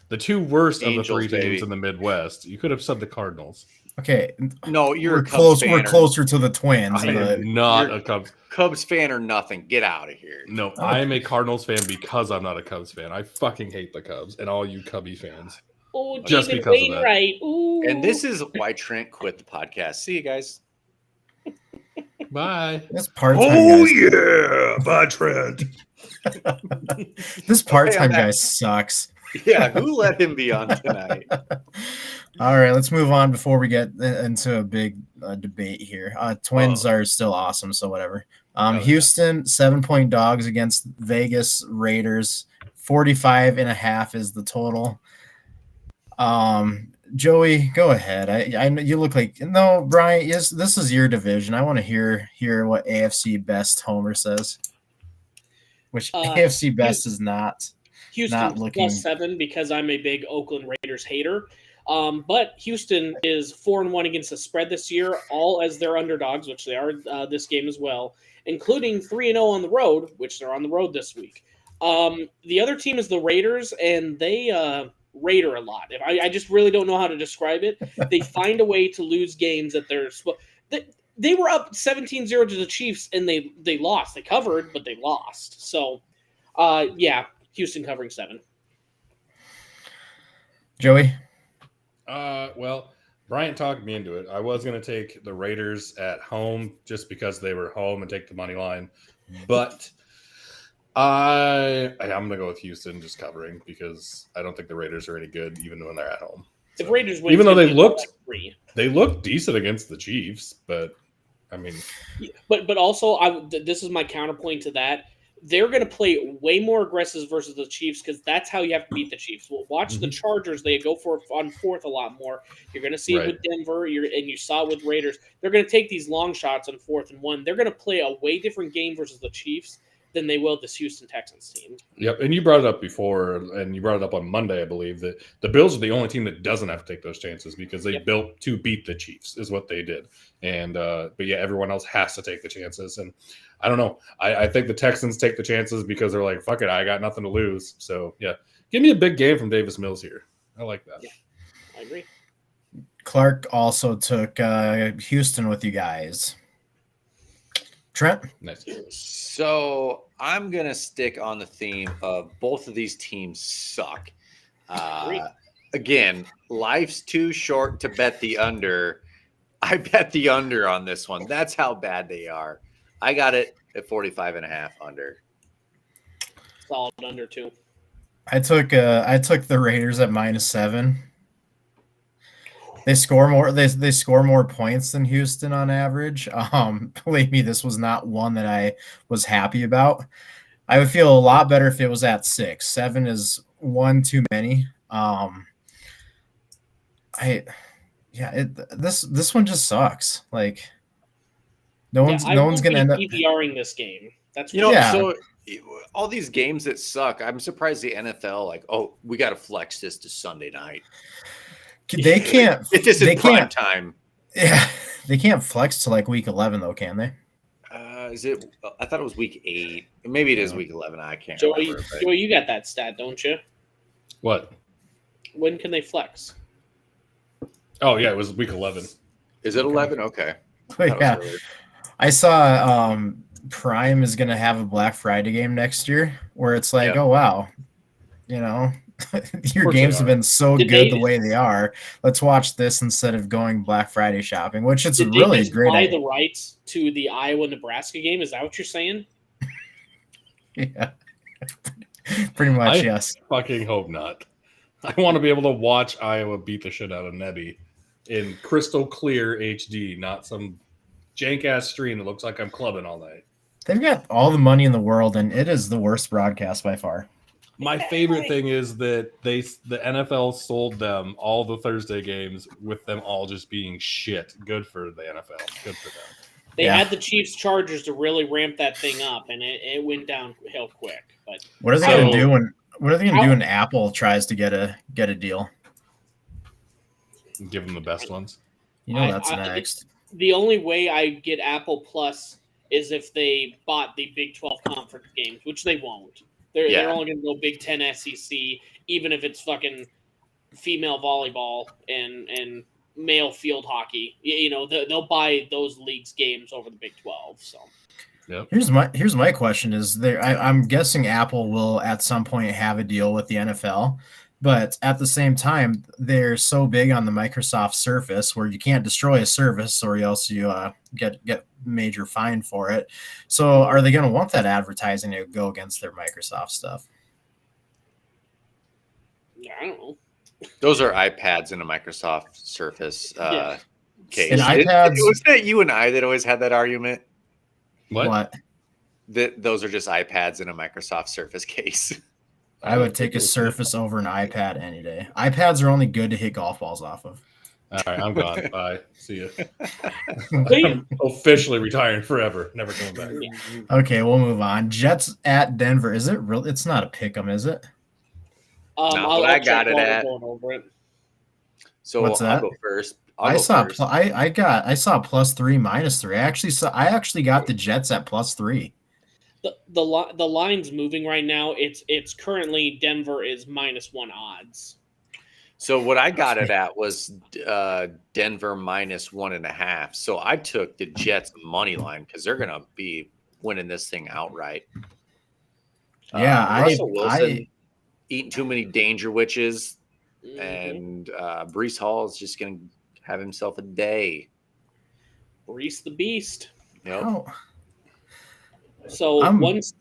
the 2 worst Angels, of the 3 teams baby. in the Midwest. You could have said the Cardinals. Okay. No, we're close. We're closer to the Twins. I am not a Cubs fan or nothing. Get out of here. No, I am a Cardinals fan because I'm not a Cubs fan. I fucking hate the Cubs and all you Cubby fans. Oh, just David because of that. Wainwright. Ooh. And this is why Trent quit the podcast. See you guys. Bye. This part-time yeah, bye, Trent. This part-time guy sucks. Yeah, who let him be on tonight? All right, let's move on before we get into a big debate here. Twins are still awesome, so whatever. Houston, 7-point dogs against Vegas Raiders. 45.5 is the total. Joey, go ahead. I know you look like no, Brian. Yes, this is your division. I want to hear what AFC Best Homer says. Which AFC Best is not. Houston not looking +7 because I'm a big Oakland Raiders hater. But Houston is 4-1 against the spread this year, all as their underdogs, which they are this game as well, including 3-0 on the road, which they're on the road this week. The other team is the Raiders, and they Raider a lot. I just really don't know how to describe it. They find a way to lose games that they were up 17-0 to the Chiefs, and they lost. They covered, but they lost. So, yeah, Houston covering 7. Joey? Well, Bryant talked me into it. I was going to take the Raiders at home just because they were home and take the money line. But I'm going to go with Houston just covering because I don't think the Raiders are any good even when they're at home. So, if Raiders win, even though they looked decent against the Chiefs, but I mean, but also this is my counterpoint to that. They're going to play way more aggressive versus the Chiefs because that's how you have to beat the Chiefs. We'll watch the Chargers. They go for on fourth a lot more. You're going to see it with Denver, and you saw it with Raiders. They're going to take these long shots on 4th and 1. They're going to play a way different game versus the Chiefs than they will this Houston Texans team. Yep, and you brought it up before, and you brought it up on Monday, I believe, that the Bills are the only team that doesn't have to take those chances because they built to beat the Chiefs is what they did. And but yeah, everyone else has to take the chances. And I don't know. I think the Texans take the chances because they're like, fuck it, I got nothing to lose. So yeah, give me a big game from Davis Mills here. I like that. Yeah, I agree. Clark also took Houston with you guys. Trent? Nice. So I'm going to stick on the theme of both of these teams suck. Again, life's too short to bet the under. I bet the under on this one. That's how bad they are. I got it at 45.5 under. Solid under too. I took the Raiders at -7. They score more. They score more points than Houston on average. Believe me, this was not one that I was happy about. I would feel a lot better if it was at 6. 7 is one too many. This one just sucks. Like no one's gonna end up PPRing this game. That's So all these games that suck. I'm surprised the NFL like, oh, we got to flex this to Sunday night. They can't. It's just in prime time. Yeah, they can't flex to like week 11 though, can they? Is it? I thought it was week 8. Maybe it is week 11. I can't remember. Joey, you got that stat, don't you? What? When can they flex? Oh yeah, it was week 11. Is it 11? Okay. Yeah, I saw Prime is gonna have a Black Friday game next year where it's like, oh wow, your games have been so good the way they are. Let's watch this instead of going Black Friday shopping, which it's really great. Buy the rights to the Iowa-Nebraska game? Is that what you're saying? Yeah, pretty much. Yes. Fucking hope not. I want to be able to watch Iowa beat the shit out of Nebby in crystal clear HD, not some jank ass stream that looks like I'm clubbing all night. They've got all the money in the world, and it is the worst broadcast by far. My favorite thing is that the NFL sold them all the Thursday games with them all just being shit. Good for the NFL. Good for them. They had the Chiefs Chargers to really ramp that thing up, and it went downhill quick. But what are they going to do when Apple tries to get a deal? Give them the best ones. That's next. The only way I get Apple Plus is if they bought the Big 12 conference games, which they won't. They're only going to go Big 10 SEC, even if it's fucking female volleyball and male field hockey. They'll buy those leagues games over the Big 12. So, yep. Here's my question: I'm guessing Apple will at some point have a deal with the NFL, but at the same time, they're so big on the Microsoft Surface where you can't destroy a service or else you get major fine for it. So are they going to want that advertising to go against their Microsoft stuff? I don't know. Those are iPads in a Microsoft Surface case. And iPads. Was that you and I that always had that argument? What? That those are just iPads in a Microsoft Surface case. I would take a Surface over an iPad any day. iPads are only good to hit golf balls off of. All right, I'm gone. Bye. See you. Damn. Officially retiring forever. Never coming back. Okay, we'll move on. Jets at Denver. Is it real? It's not a pick 'em, is it? Not what I got it at. Over it. So What's that? I'll go first. I saw +3, -3. I actually got the Jets at +3. The line's moving right now. It's currently Denver is -1 odds. So what I got it at was Denver -1.5. So I took the Jets money line because they're gonna be winning this thing outright. Yeah, Russell Wilson eating too many danger witches, and Breece Hall is just gonna have himself a day. Breece the Beast. Yep. Oh, So once,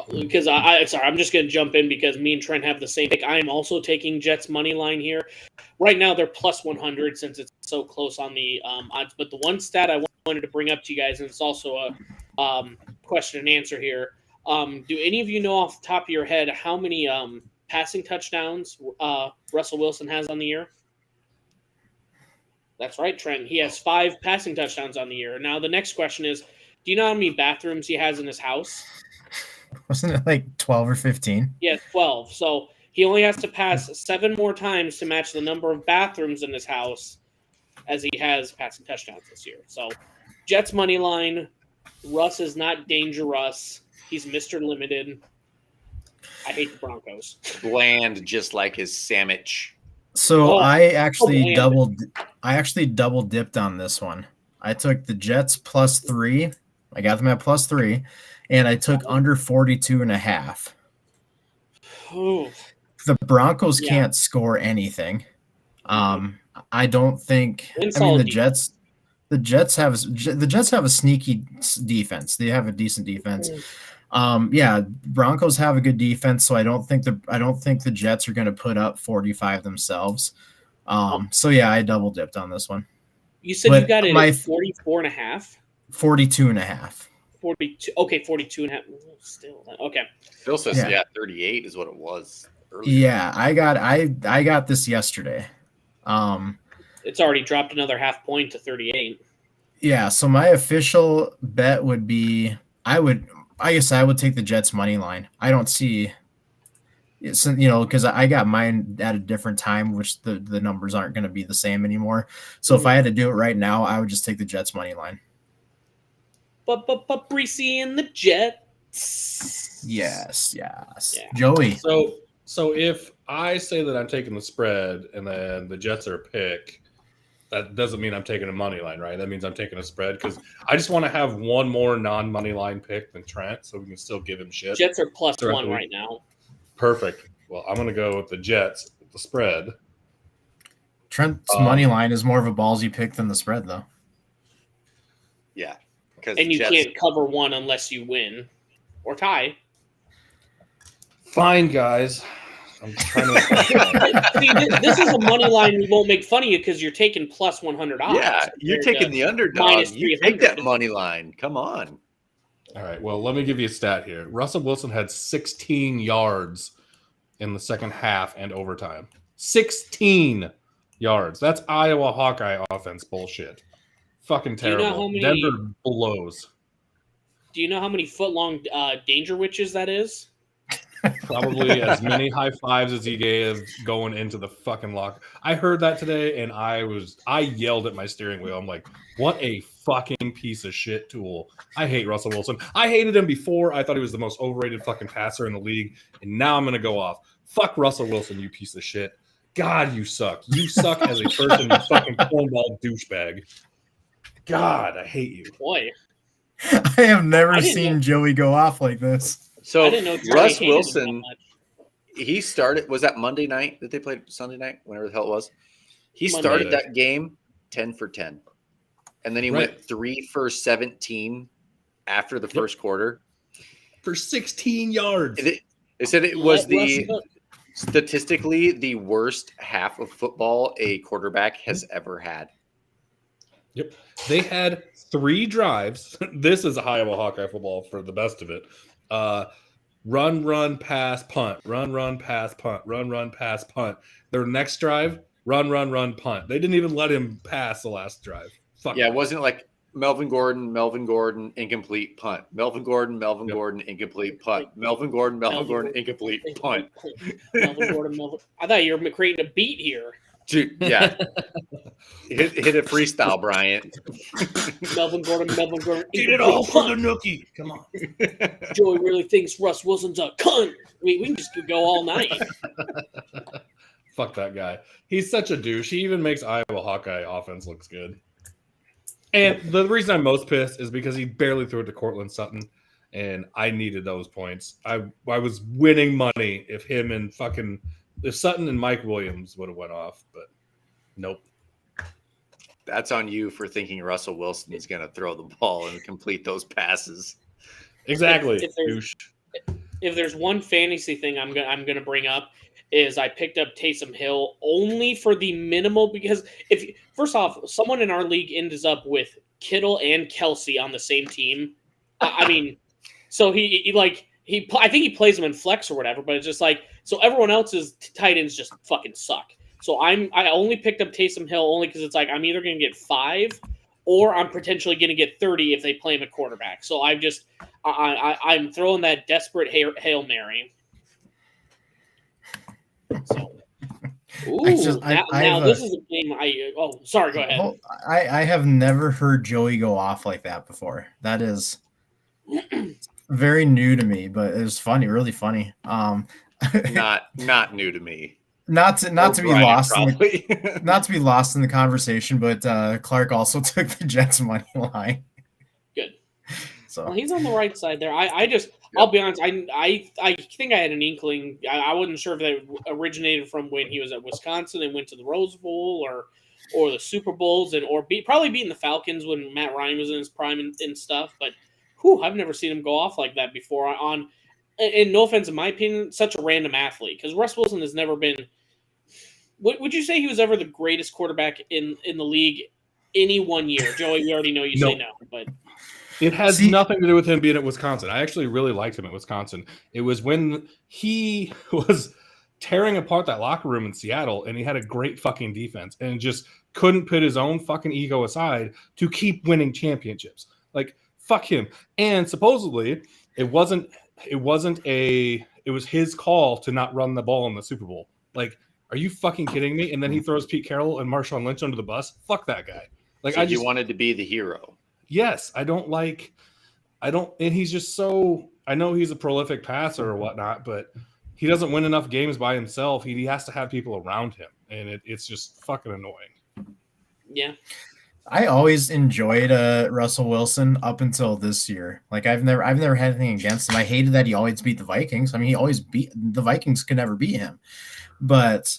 because I'm just going to jump in because me and Trent have the same pick. I am also taking Jets money line here. Right now they're +100 since it's so close on the odds. But the one stat I wanted to bring up to you guys, and it's also a question and answer here. Do any of you know off the top of your head how many passing touchdowns Russell Wilson has on the year? That's right, Trent. He has 5 passing touchdowns on the year. Now the next question is, do you know how many bathrooms he has in his house? wasn't it like 12 or 15? Yeah, 12. So he only has to pass 7 more times to match the number of bathrooms in his house as he has passing touchdowns this year. So Jets money line. Russ is not dangerous. He's Mr. Limited. I hate the Broncos. Bland, just like his sandwich. So I actually bland. double dipped on this one. I took the Jets +3. I got them at +3, and I took under 42.5. Ooh. The Broncos can't score anything. I don't think. I mean, the Jets have a sneaky defense. They have a decent defense. Broncos have a good defense, so I don't think the Jets are going to put up 45 themselves. I double dipped on this one. You said you got it at 44.5? 42.5. 42. Okay, 42.5. Still okay. Phil says 38 is what it was earlier. Yeah, I got this yesterday. It's already dropped another half point to 38. Yeah, so my official bet would be I guess I would take the Jets money line. I don't see it's, because I got mine at a different time, which the numbers aren't going to be the same anymore. So if I had to do it right now, I would just take the Jets money line. But Breesy and the Jets. Yes. Yeah. Joey. So if I say that I'm taking the spread and then the Jets are a pick, that doesn't mean I'm taking a money line, right? That means I'm taking a spread because I just want to have one more non-money line pick than Trent, so we can still give him shit. Jets are +1 right now. Perfect. Well, I'm going to go with the Jets, the spread. Trent's money line is more of a ballsy pick than the spread, though. Yeah. And you can't cover one unless you win or tie. Fine, guys. I'm trying to. See, this is a money line we won't make fun of you because you're taking +100 odds. Yeah, you're taking the underdog. You take that money line. Come on. All right. Well, let me give you a stat here. Russell Wilson had 16 yards in the second half and overtime. 16 yards. That's Iowa Hawkeye offense bullshit. Fucking terrible. Denver blows. Do you know how many foot-long danger witches that is? Probably as many high fives as he gave going into the fucking lock. I heard that today, and I yelled at my steering wheel. I'm like, what a fucking piece of shit tool. I hate Russell Wilson. I hated him before. I thought he was the most overrated fucking passer in the league, and now I'm going to go off. Fuck Russell Wilson, you piece of shit. God, you suck. You suck as a person, you fucking cornball douchebag. God, I hate you. Boy. I have never seen Joey go off like this. So Russ Wilson, he started. Was that Monday night that they played? Sunday night, whenever the hell it was. He started that game 10 for 10, and then he went 3 for 17 after the first quarter for 16 yards. They said it was Statistically, the worst half of football a quarterback has ever had. Yep. They had 3 drives. This is Iowa Hawkeye football for the best of it. Run, pass, punt. Run, pass, punt. Run, pass, punt. Their next drive, run, punt. They didn't even let him pass the last drive. Fuck. Yeah, it wasn't like Melvin Gordon, incomplete punt. Melvin Gordon, incomplete punt. Melvin Gordon, incomplete punt. Melvin Gordon. I thought you were creating a beat here. Dude, yeah. hit a freestyle, Bryant. Melvin Gordon. Get it all for the nookie. Come on. Joey really thinks Russ Wilson's a cunt. We can just go all night. Fuck that guy. He's such a douche. He even makes Iowa Hawkeye offense looks good. And the reason I'm most pissed is because he barely threw it to Cortland Sutton, and I needed those points. I was winning money if Sutton and Mike Williams would have went off, but nope. That's on you for thinking Russell Wilson is going to throw the ball and complete those passes. Exactly. If there's one fantasy thing I'm gonna bring up is I picked up Taysom Hill only for the minimal because first off, someone in our league ends up with Kittle and Kelsey on the same team. I mean, so I think he plays them in flex or whatever, but it's just like so everyone else's tight ends just fucking suck. So I only picked up Taysom Hill only because it's like I'm either gonna get 5 or I'm potentially gonna get 30 if they play him at quarterback. So I'm throwing that desperate Hail Mary. So, this is a game. Sorry, go ahead. I have never heard Joey go off like that before. That is very new to me, but it was funny, really funny. Not new to me. Not to be lost not to be lost in the conversation, but Clark also took the Jets money line. Good. So well, he's on the right side there. I'll be honest. I think I had an inkling. I wasn't sure if that originated from when he was at Wisconsin and went to the Rose Bowl or the Super Bowls probably beating the Falcons when Matt Ryan was in his prime and stuff. But I've never seen him go off like that before. And no offense, in my opinion, such a random athlete because Russ Wilson has never been. Would you say he was ever the greatest quarterback in the league any one year? Joey, we already know you say no, but. It has nothing to do with him being at Wisconsin. I actually really liked him at Wisconsin. It was when he was tearing apart that locker room in Seattle, and he had a great fucking defense and just couldn't put his own fucking ego aside to keep winning championships. Like, fuck him. And supposedly, it was his call to not run the ball in the Super Bowl. Like, are you fucking kidding me? And then he throws Pete Carroll and Marshawn Lynch under the bus. Fuck that guy. Like, so you wanted to be the hero. Yes, and he's just so, I know he's a prolific passer or whatnot, but he doesn't win enough games by himself. He has to have people around him, and it's just fucking annoying. Yeah. I always enjoyed Russell Wilson up until this year. Like I've never had anything against him. I hated that he always beat the Vikings. I mean, he always beat the Vikings, could never beat him. But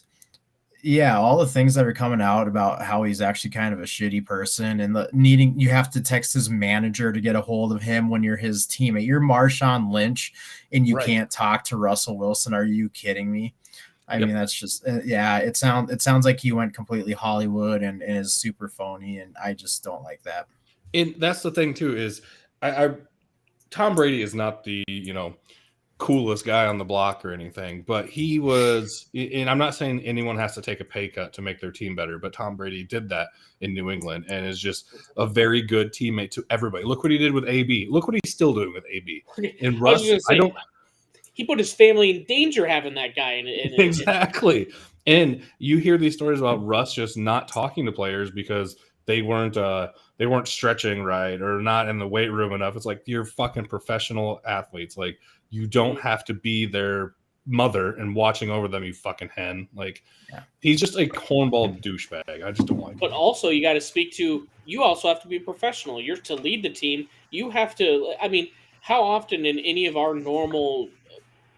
yeah, all the things that are coming out about how he's actually kind of a shitty person and you have to text his manager to get a hold of him when you're his teammate. You're Marshawn Lynch and you can't talk to Russell Wilson. Are you kidding me? I mean, that's just, it sounds like he went completely Hollywood and is super phony. And I just don't like that. And that's the thing too, is Tom Brady is not the, coolest guy on the block or anything, but he was, and I'm not saying anyone has to take a pay cut to make their team better, but Tom Brady did that in New England and is just a very good teammate to everybody. Look what he did with AB. Look what he's still doing with AB. And Russ, he put his family in danger having that guy in it. Exactly. And you hear these stories about Russ just not talking to players because they weren't stretching right or not in the weight room enough. It's like, you're fucking professional athletes. Like, you don't have to be their mother and watching over them, you fucking hen. Like, he's just a cornball douchebag. I just don't like him. But also, you got to speak to, you also have to be professional. You're to lead the team. You have to, I mean, how often in any of our normal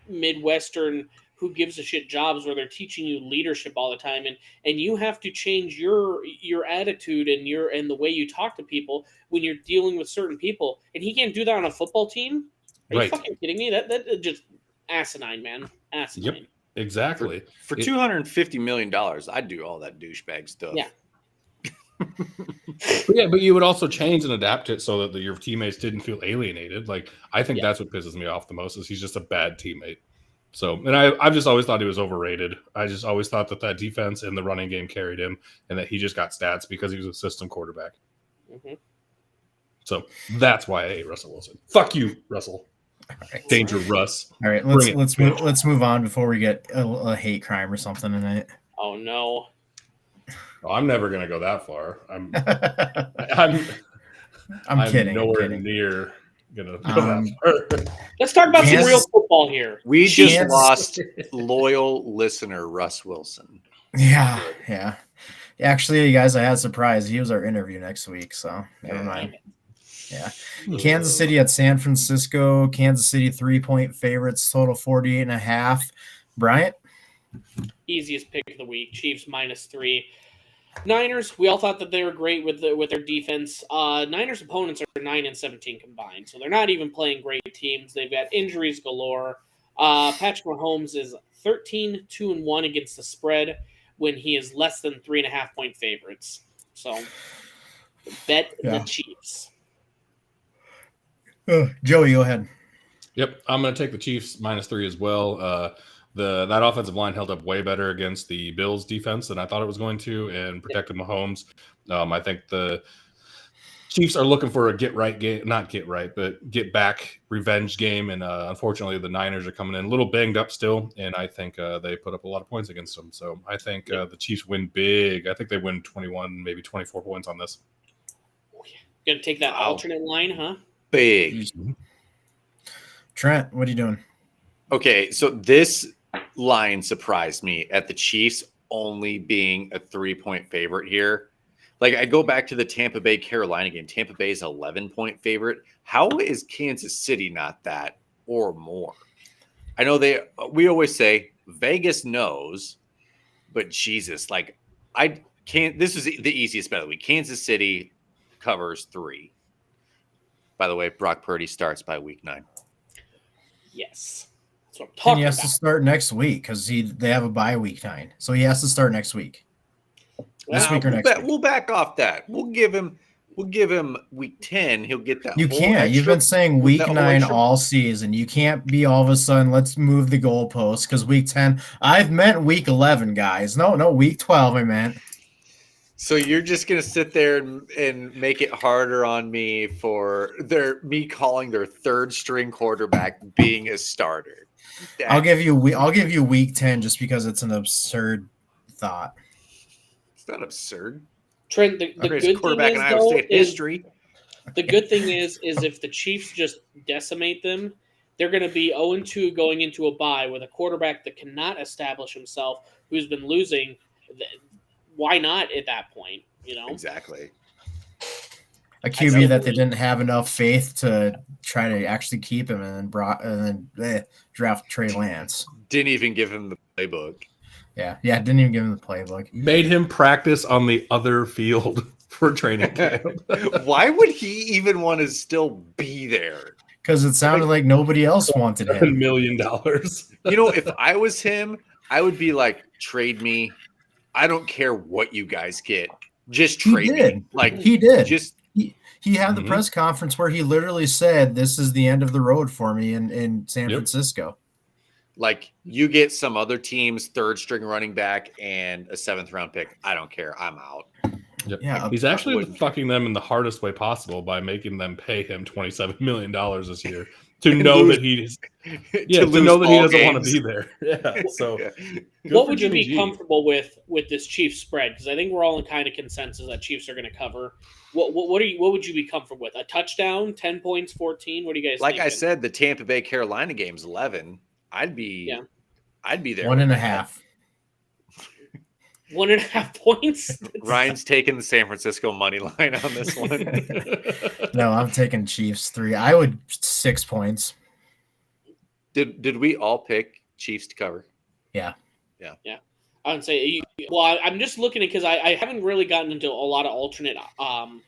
Midwestern who gives a shit jobs where they're teaching you leadership all the time and you have to change your attitude and the way you talk to people when you're dealing with certain people, and he can't do that on a football team? Are you fucking kidding me? That just asinine, man. Asinine. Yep. Exactly. For $250 million, I'd do all that douchebag stuff. Yeah. But you would also change and adapt it so that your teammates didn't feel alienated. Like, I think that's what pisses me off the most is he's just a bad teammate. So, and I've just always thought he was overrated. I just always thought that defense and the running game carried him, and that he just got stats because he was a system quarterback. Mm-hmm. So that's why I hate Russell Wilson. Fuck you, Russell. Right. Danger, Russ. All right, let's move on before we get a hate crime or something tonight. Oh no. Oh, I'm never gonna go that far. I'm kidding. Nowhere I'm kidding. near gonna go that far. Let's talk about some real football here. We just lost loyal listener Russ Wilson. Yeah. Actually, you guys, I had a surprise. He was our interview next week, so never mind. Yeah. Kansas City at San Francisco. Kansas City 3-point favorites, total 48.5. Bryant? Easiest pick of the week. Chiefs -3. Niners, we all thought that they were great with their defense. Niners opponents are 9-17 combined, so they're not even playing great teams. They've got injuries galore. Patrick Mahomes is 13-2-1 against the spread when he is less than 3.5-point favorites. So bet the Chiefs. Joey, go ahead. Yep, I'm going to take the Chiefs -3 as well. That offensive line held up way better against the Bills defense than I thought it was going to, and protected Mahomes. I think the Chiefs are looking for a get back revenge game, and unfortunately the Niners are coming in a little banged up still, and I think they put up a lot of points against them. So I think the Chiefs win big. I think they win 21, maybe 24 points on this. Gonna take that alternate line, huh? Big. Trent, what are you doing? Okay, so this line surprised me at the Chiefs only being a 3-point favorite here. Like, I go back to the Tampa Bay Carolina game. Tampa Bay is 11-point favorite. How is Kansas City not that or more? I know we always say Vegas knows, but Jesus, like, I can't. This is the easiest bet of the week. Kansas City covers 3. By the way, Brock Purdy starts by week 9. Yes. That's what I'm And talking he has about. to start next week because they have a bye week 9. So he has to start next week. This week or next week. We'll back off that. We'll give him week 10. He'll get that. You can't. You've been saying week 9 all season. You can't be all of a sudden, let's move the goalposts because week 10. I've meant week 11, guys. No, week 12 I meant. So you're just gonna sit there and make it harder on me for me calling their third string quarterback being a starter. I'll give you week 10 just because it's an absurd thought. It's not absurd. Trent, the good quarterback thing in is, Iowa though, State history. The good thing is if the Chiefs just decimate them, they're going to be 0-2 going into a bye with a quarterback that cannot establish himself, who's been losing. Why not at that point? You know, Exactly. A QB that they didn't have enough faith to try to actually keep him, and then draft Trey Lance. Didn't even give him the playbook. Yeah, didn't even give him the playbook. Made him practice on the other field for training camp. Why would he even want to still be there? Because it sounded like nobody else wanted $7 him. million. You know, if I was him, I would be like, trade me. I don't care what you guys get. Just trade me. Like, he did. He had the press conference where he literally said, "This is the end of the road for me in San Francisco." Like, you get some other team's third string running back and a 7th round pick. I don't care. I'm out. Yep. Yeah, he's actually fucking them in the hardest way possible by making them pay him $27 million this year to know that he doesn't want to be there. Yeah. So, what would you be comfortable with this Chiefs spread? Because I think we're all in kind of consensus that Chiefs are going to cover. What would you be comfortable with? A touchdown, 10 points, 14? What do you guys? Like thinking? I said, the Tampa Bay Carolina game's 11. I'd be there. 1.5. 1.5 points. Ryan's taking the San Francisco money line on this one. No, I'm taking Chiefs 3. I would 6 points. Did we all pick Chiefs to cover? Yeah. I would say. Well, I'm just looking at because I haven't really gotten into a lot of alternate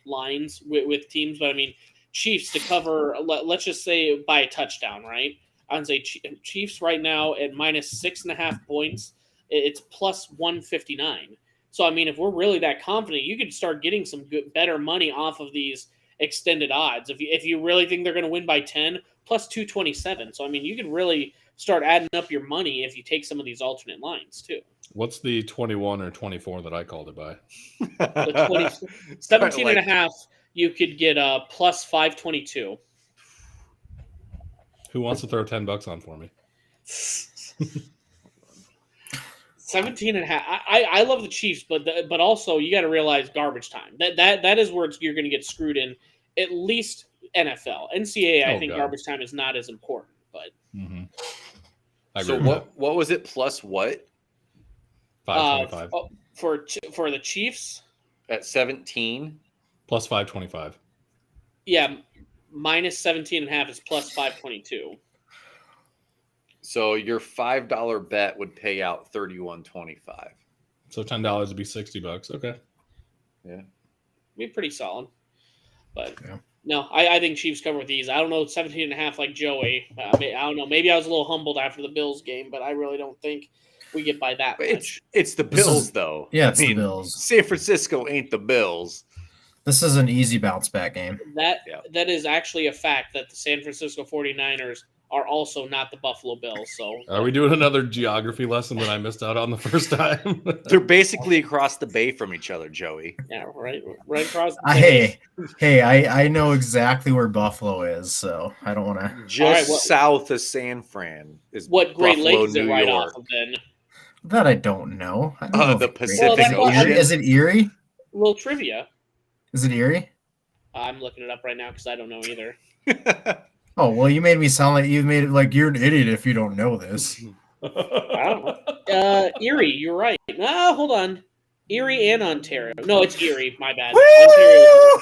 lines with teams, but I mean Chiefs to cover. Let's just say by a touchdown, right? I would say Chiefs right now at minus 6.5 points. It's plus 159. So I mean, if we're really that confident, you could start getting some better money off of these extended odds. If you really think they're going to win by 10, plus 227. So I mean, you could really start adding up your money if you take some of these alternate lines too. What's the 21 or 24 that I called it by? The 17 and a half, you could get plus 522. Who wants to throw $10 on for me? 17 and a half. I love the Chiefs, but also you got to realize garbage time. That is where you're going to get screwed in. At least NFL, NCAA. I think God. Garbage time is not as important. But so what was it? Plus what? 525 for the Chiefs at 17. plus 525. Yeah, minus 17 and a half is plus 522. So your $5 bet would pay out $31.25. So $10 would be $60. Okay. Yeah, Be pretty solid. But Yeah. no, I think Chiefs cover with these. I don't know 17 and a half like Joey. I don't know. Maybe I was a little humbled after the Bills game, but I really don't think we get by that much. It's the Bills though. Yeah, it's the Bills. San Francisco ain't the Bills. This is an easy bounce back game. That is actually a fact that the San Francisco 49ers are also not the Buffalo Bills. So Are we doing another geography lesson that I missed out on the first time? They're basically across the bay from each other, Joey. yeah, right across the bay. Hey, I know exactly where Buffalo is, so I don't want to. Just south of San Fran is What Great Buffalo, Lakes is it New right York. off of then? That I don't know. I don't know The if it's Pacific Well, Ocean. Is it Erie? A little trivia. Is it Erie? I'm looking it up right now because I don't know either. Oh, well, you made me sound like you made it like you're an idiot if you don't know this. I don't know. Erie, you're right. No, hold on. Erie and Ontario. No, it's Erie. My bad. Ontario.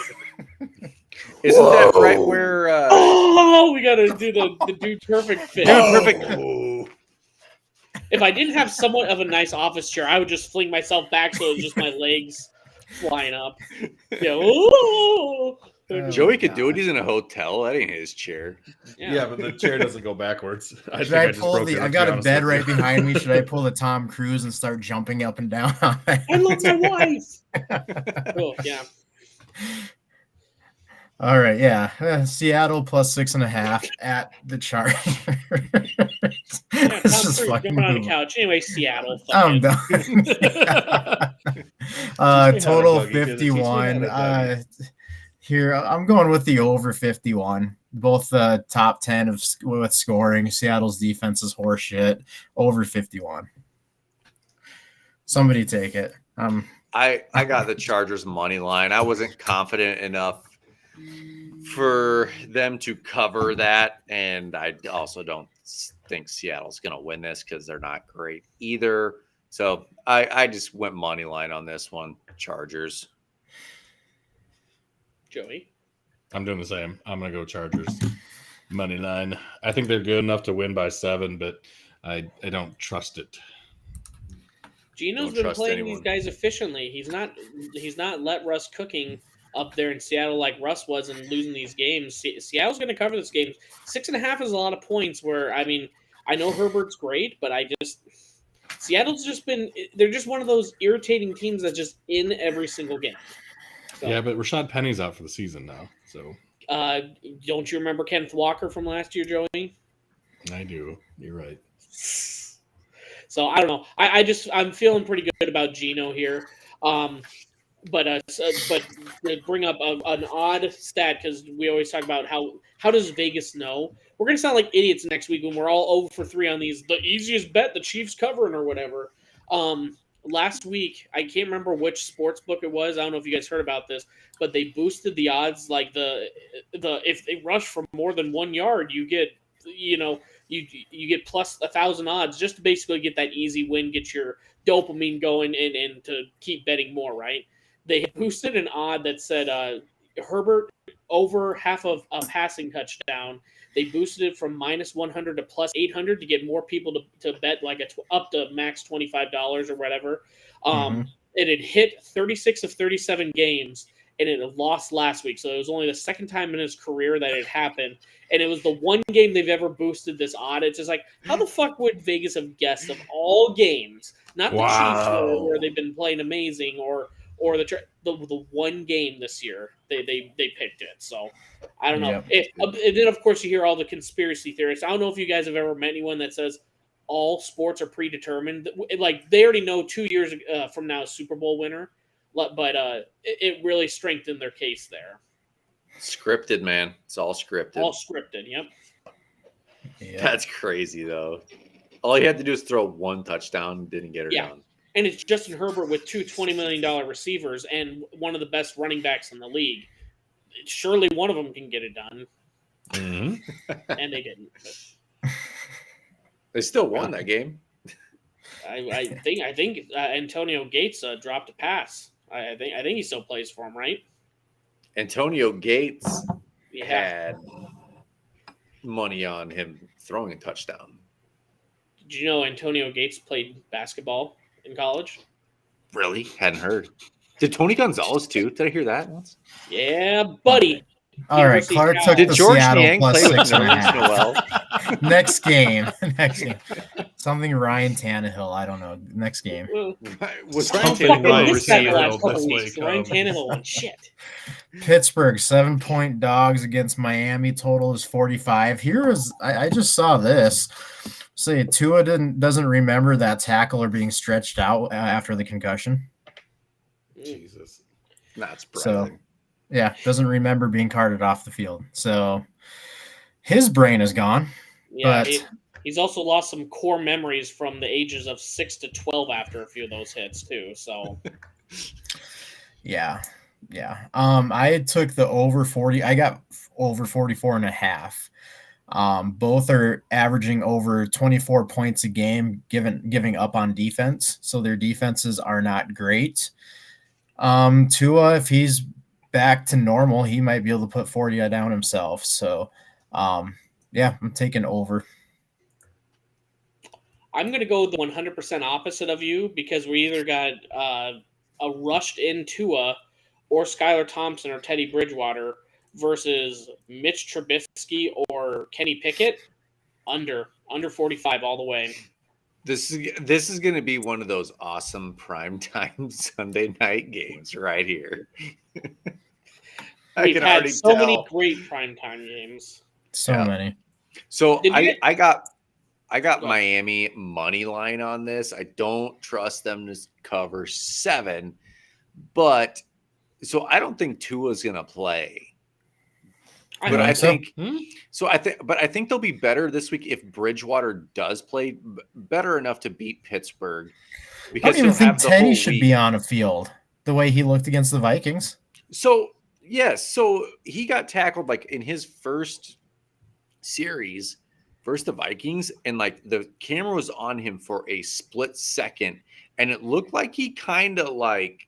Isn't that right where Oh, we gotta do the dude perfect fit. If I didn't have somewhat of a nice office chair, I would just fling myself back so it was just my legs flying up. Yeah. Ooh. Joey could do it. He's in a hotel. That ain't his chair. Yeah, but the chair doesn't go backwards. Should I pull I got a bed right behind me. Should I pull the Tom Cruise and start jumping up and down on it? I love my wife. Oh, yeah. All right, yeah. Seattle plus 6.5 at the Chargers. Yeah, It's Tom just Cruise fucking jumping on the move. couch. Anyway, Seattle. fuck I'm it. done. Total Dougie. Teach me how to 51. Dougie. Here, I'm going with the over 51. Both the top 10 with scoring. Seattle's defense is horseshit. Over 51. Somebody take it. I got the Chargers money line. I wasn't confident enough for them to cover that, and I also don't think Seattle's going to win this because they're not great either. So I just went money line on this one, Chargers. Joey. I'm doing the same. I'm going to go Chargers. Money line. I think they're good enough to win by 7, but I don't trust it. Gino's Don't been trust playing anyone. these guys efficiently. He's not let Russ cooking up there in Seattle like Russ was and losing these games. Seattle's going to cover this game. 6.5 is a lot of points. Where I mean, I know Herbert's great, but Seattle's they're just one of those irritating teams that's just in every single game. So, Yeah, but Rashad Penny's out for the season now, so don't you remember Kenneth Walker from last year, Joey? I do. You're right. So I don't know. I'm feeling pretty good about Gino here. But to bring up an odd stat, because we always talk about how does Vegas know? We're gonna sound like idiots next week when we're all 0 for 3 on these. The easiest bet, the Chiefs covering or whatever. Last week, I can't remember which sports book it was. I don't know if you guys heard about this, but they boosted the odds. Like the if they rush for more than 1 yard, you get you get plus 1,000 odds just to basically get that easy win, get your dopamine going, and to keep betting more. Right? They boosted an odd that said Herbert over half of a passing touchdown. They boosted it from minus 100 to plus 800 to get more people to bet like up to max $25 or whatever. It had hit 36 of 37 games, and it had lost last week. So it was only the second time in his career that it happened. And it was the one game they've ever boosted this odd. It's just like, how the fuck would Vegas have guessed of all games, not the Chiefs where they've been playing amazing, or the one game this year they picked it. So I don't know. And then of course you hear all the conspiracy theorists. I don't know if you guys have ever met anyone that says all sports are predetermined. Like they already know 2 years from now Super Bowl winner, but it really strengthened their case there. Scripted, man. It's all scripted. All scripted. Yep. That's crazy though. All he had to do is throw one touchdown, didn't get her done. And it's Justin Herbert with two $20 million receivers and one of the best running backs in the league. Surely one of them can get it done. Mm-hmm. And they didn't. They still won that game. I think Antonio Gates dropped a pass. I think he still plays for him, right? Antonio Gates had money on him throwing a touchdown. Did you know Antonio Gates played basketball in college? Really? Hadn't heard. Did Tony Gonzalez too? Did I hear that once? Yeah, buddy. All right, Clark took Did the George Seattle Niang plus play with 6.5. Noel? Next game. Something Ryan Tannehill. I don't know. Next game. Was Ryan Tannehill won shit. Pittsburgh 7-point dogs against Miami. Total is 45. I just saw this. Say Tua doesn't remember that tackler being stretched out after the concussion. Jesus, not surprising. So, doesn't remember being carted off the field. So his brain is gone. Yeah, but he's also lost some core memories from the ages of 6 to 12 after a few of those hits too. So yeah. I took the over 40. I got over 44.5. Both are averaging over 24 points a game, giving up on defense. So their defenses are not great. Tua, if he's back to normal, he might be able to put 40 down himself. So, I'm taking over. I'm going to go the 100% opposite of you because we either got a rushed in Tua or Skylar Thompson or Teddy Bridgewater versus Mitch Trubisky or Kenny Pickett under 45 all the way. This is going to be one of those awesome primetime Sunday night games right here. We've had so many great primetime games. So many. So I got Miami money line on this. I don't trust them to cover 7, but so I don't think Tua's going to play. But I think they'll be better this week if Bridgewater does play better enough to beat Pittsburgh. Because I don't even think Teddy should be on a field the way he looked against the Vikings. So so he got tackled like in his first series versus the Vikings, and like the camera was on him for a split second, and it looked like he kind of like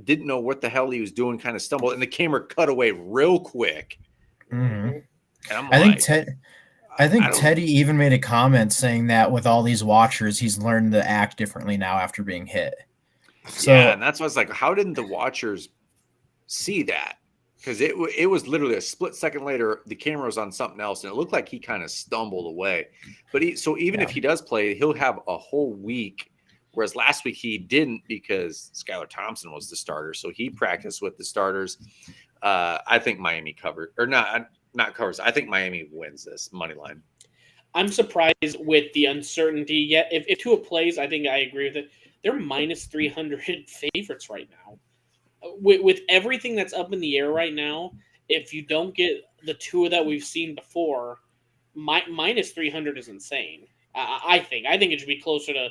didn't know what the hell he was doing, kind of stumbled, and the camera cut away real quick. Mm-hmm. And I think Teddy even made a comment saying that with all these watchers, he's learned to act differently now after being hit. So, and that's why it's like, how didn't the watchers see that? Because it was literally a split second later, the camera was on something else, and it looked like he kind of stumbled away. But even if he does play, he'll have a whole week. Whereas last week he didn't because Skylar Thompson was the starter, so he practiced with the starters. I think Miami covered, or not covers. I think Miami wins this money line. I'm surprised with the uncertainty. Yet, if Tua plays, I think I agree with it. They're minus 300 favorites right now. With everything that's up in the air right now, if you don't get the Tua that we've seen before, minus 300 is insane. I think it should be closer to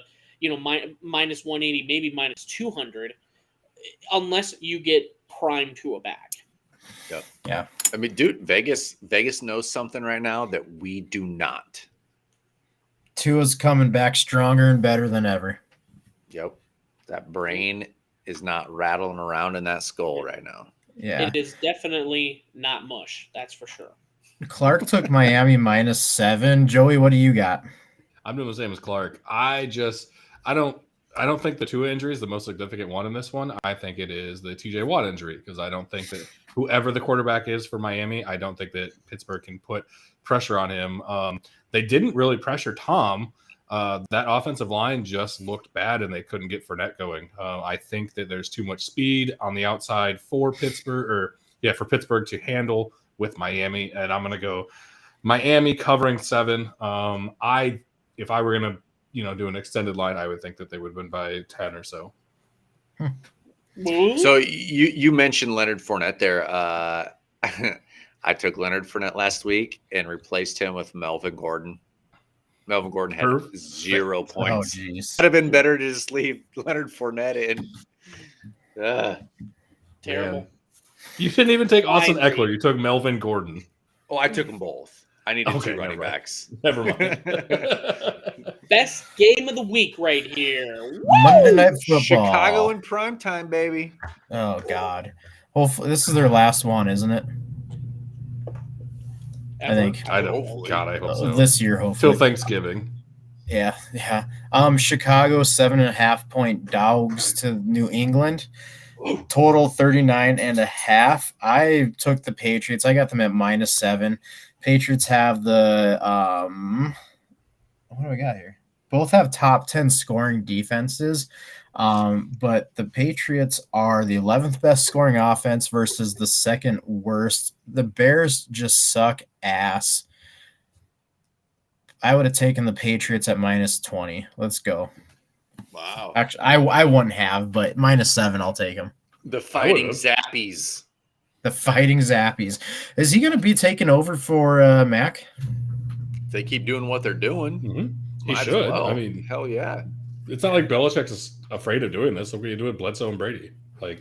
minus 180, maybe minus 200, unless you get prime Tua back. Yep. Yeah. I mean, dude, Vegas knows something right now that we do not. Tua's coming back stronger and better than ever. Yep. That brain is not rattling around in that skull right now. Yeah. It is definitely not mush. That's for sure. Clark took Miami minus 7. Joey, what do you got? I'm doing the same as Clark. I I don't think the Tua injury is the most significant one in this one. I think it is the TJ Watt injury because I don't think that whoever the quarterback is for Miami, I don't think that Pittsburgh can put pressure on him. They didn't really pressure Tom. That offensive line just looked bad and they couldn't get Fournette going. I think that there's too much speed on the outside for Pittsburgh to handle with Miami. And I'm going to go Miami covering 7. If I were going to, do an extended line, I would think that they would win by 10 or so. So you mentioned Leonard Fournette there. I took Leonard Fournette last week and replaced him with Melvin Gordon. Melvin Gordon had 0 points. Oh, geez. Would have been better to just leave Leonard Fournette in. Terrible. Yeah. You didn't even take Austin Eckler. You took Melvin Gordon. Oh, I took them both. I needed 2 running never mind. backs. Never mind. Best game of the week right here. Woo! Monday Night Football. Chicago in primetime, baby. Oh, God. Hopefully, this is their last one, isn't it? I think. I don't. Hopefully. God, I hope so. This year, hopefully. Till Thanksgiving. Yeah. Chicago 7.5-point dogs to New England. Total 39.5. I took the Patriots. I got them at -7. Patriots have the what do we got here? Both have top 10 scoring defenses. But the Patriots are the 11th best scoring offense versus the 2nd worst. The Bears just suck ass. I would have taken the Patriots at -20. Let's go. Wow. Actually, I wouldn't have, but -7, I'll take him. The Fighting would've. Zappies. The Fighting Zappies. Is he going to be taking over for Mac? If they keep doing what they're doing. He might as should. well. I mean, hell yeah. it's not like Belichick's afraid of doing this. Look what you do with Bledsoe and Brady.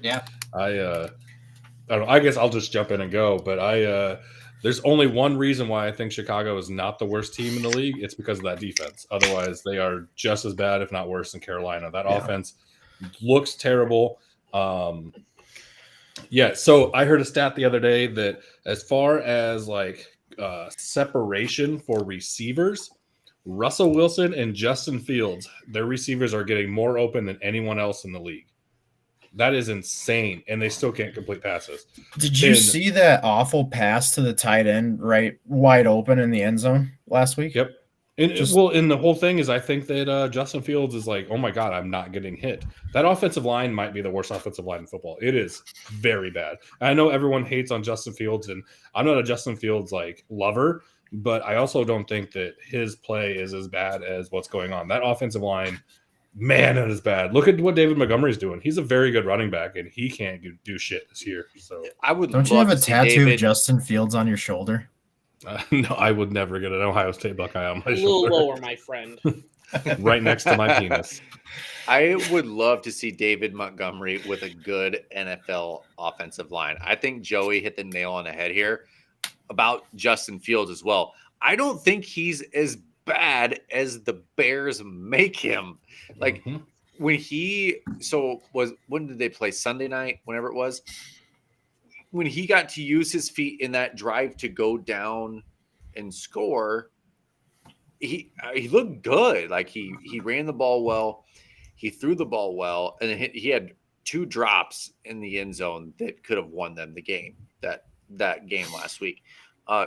Yeah. I don't know. I guess I'll just jump in and go. But there's only one reason why I think Chicago is not the worst team in the league. It's because of that defense. Otherwise, they are just as bad, if not worse, than Carolina. That offense looks terrible. So I heard a stat the other day that as far as separation for receivers, Russell Wilson and Justin Fields, their receivers are getting more open than anyone else in the league. That is insane, and they still can't complete passes. Did you see that awful pass to the tight end right wide open in the end zone last week? Yep. And the whole thing is I think that Justin Fields is like, oh my God, I'm not getting hit. That offensive line might be the worst offensive line in football. It is very bad. I know everyone hates on Justin Fields, and I'm not a Justin Fields lover, but I also don't think that his play is as bad as what's going on. That offensive line, man, it is bad. Look at what David Montgomery's doing. He's a very good running back, and he can't do shit this year. So Don't you have a tattoo of Justin Fields on your shoulder? No, I would never get an Ohio State Buckeye on my shoulder. A little lower, my friend. Right next to my penis. I would love to see David Montgomery with a good NFL offensive line. I think Joey hit the nail on the head here about Justin Fields as well. I don't think he's as bad as the Bears make him. When did they play? Sunday night, whenever it was? When he got to use his feet in that drive to go down and score, he looked good. He ran the ball well, he threw the ball well, and he had 2 drops in the end zone that could have won them the game that game last week.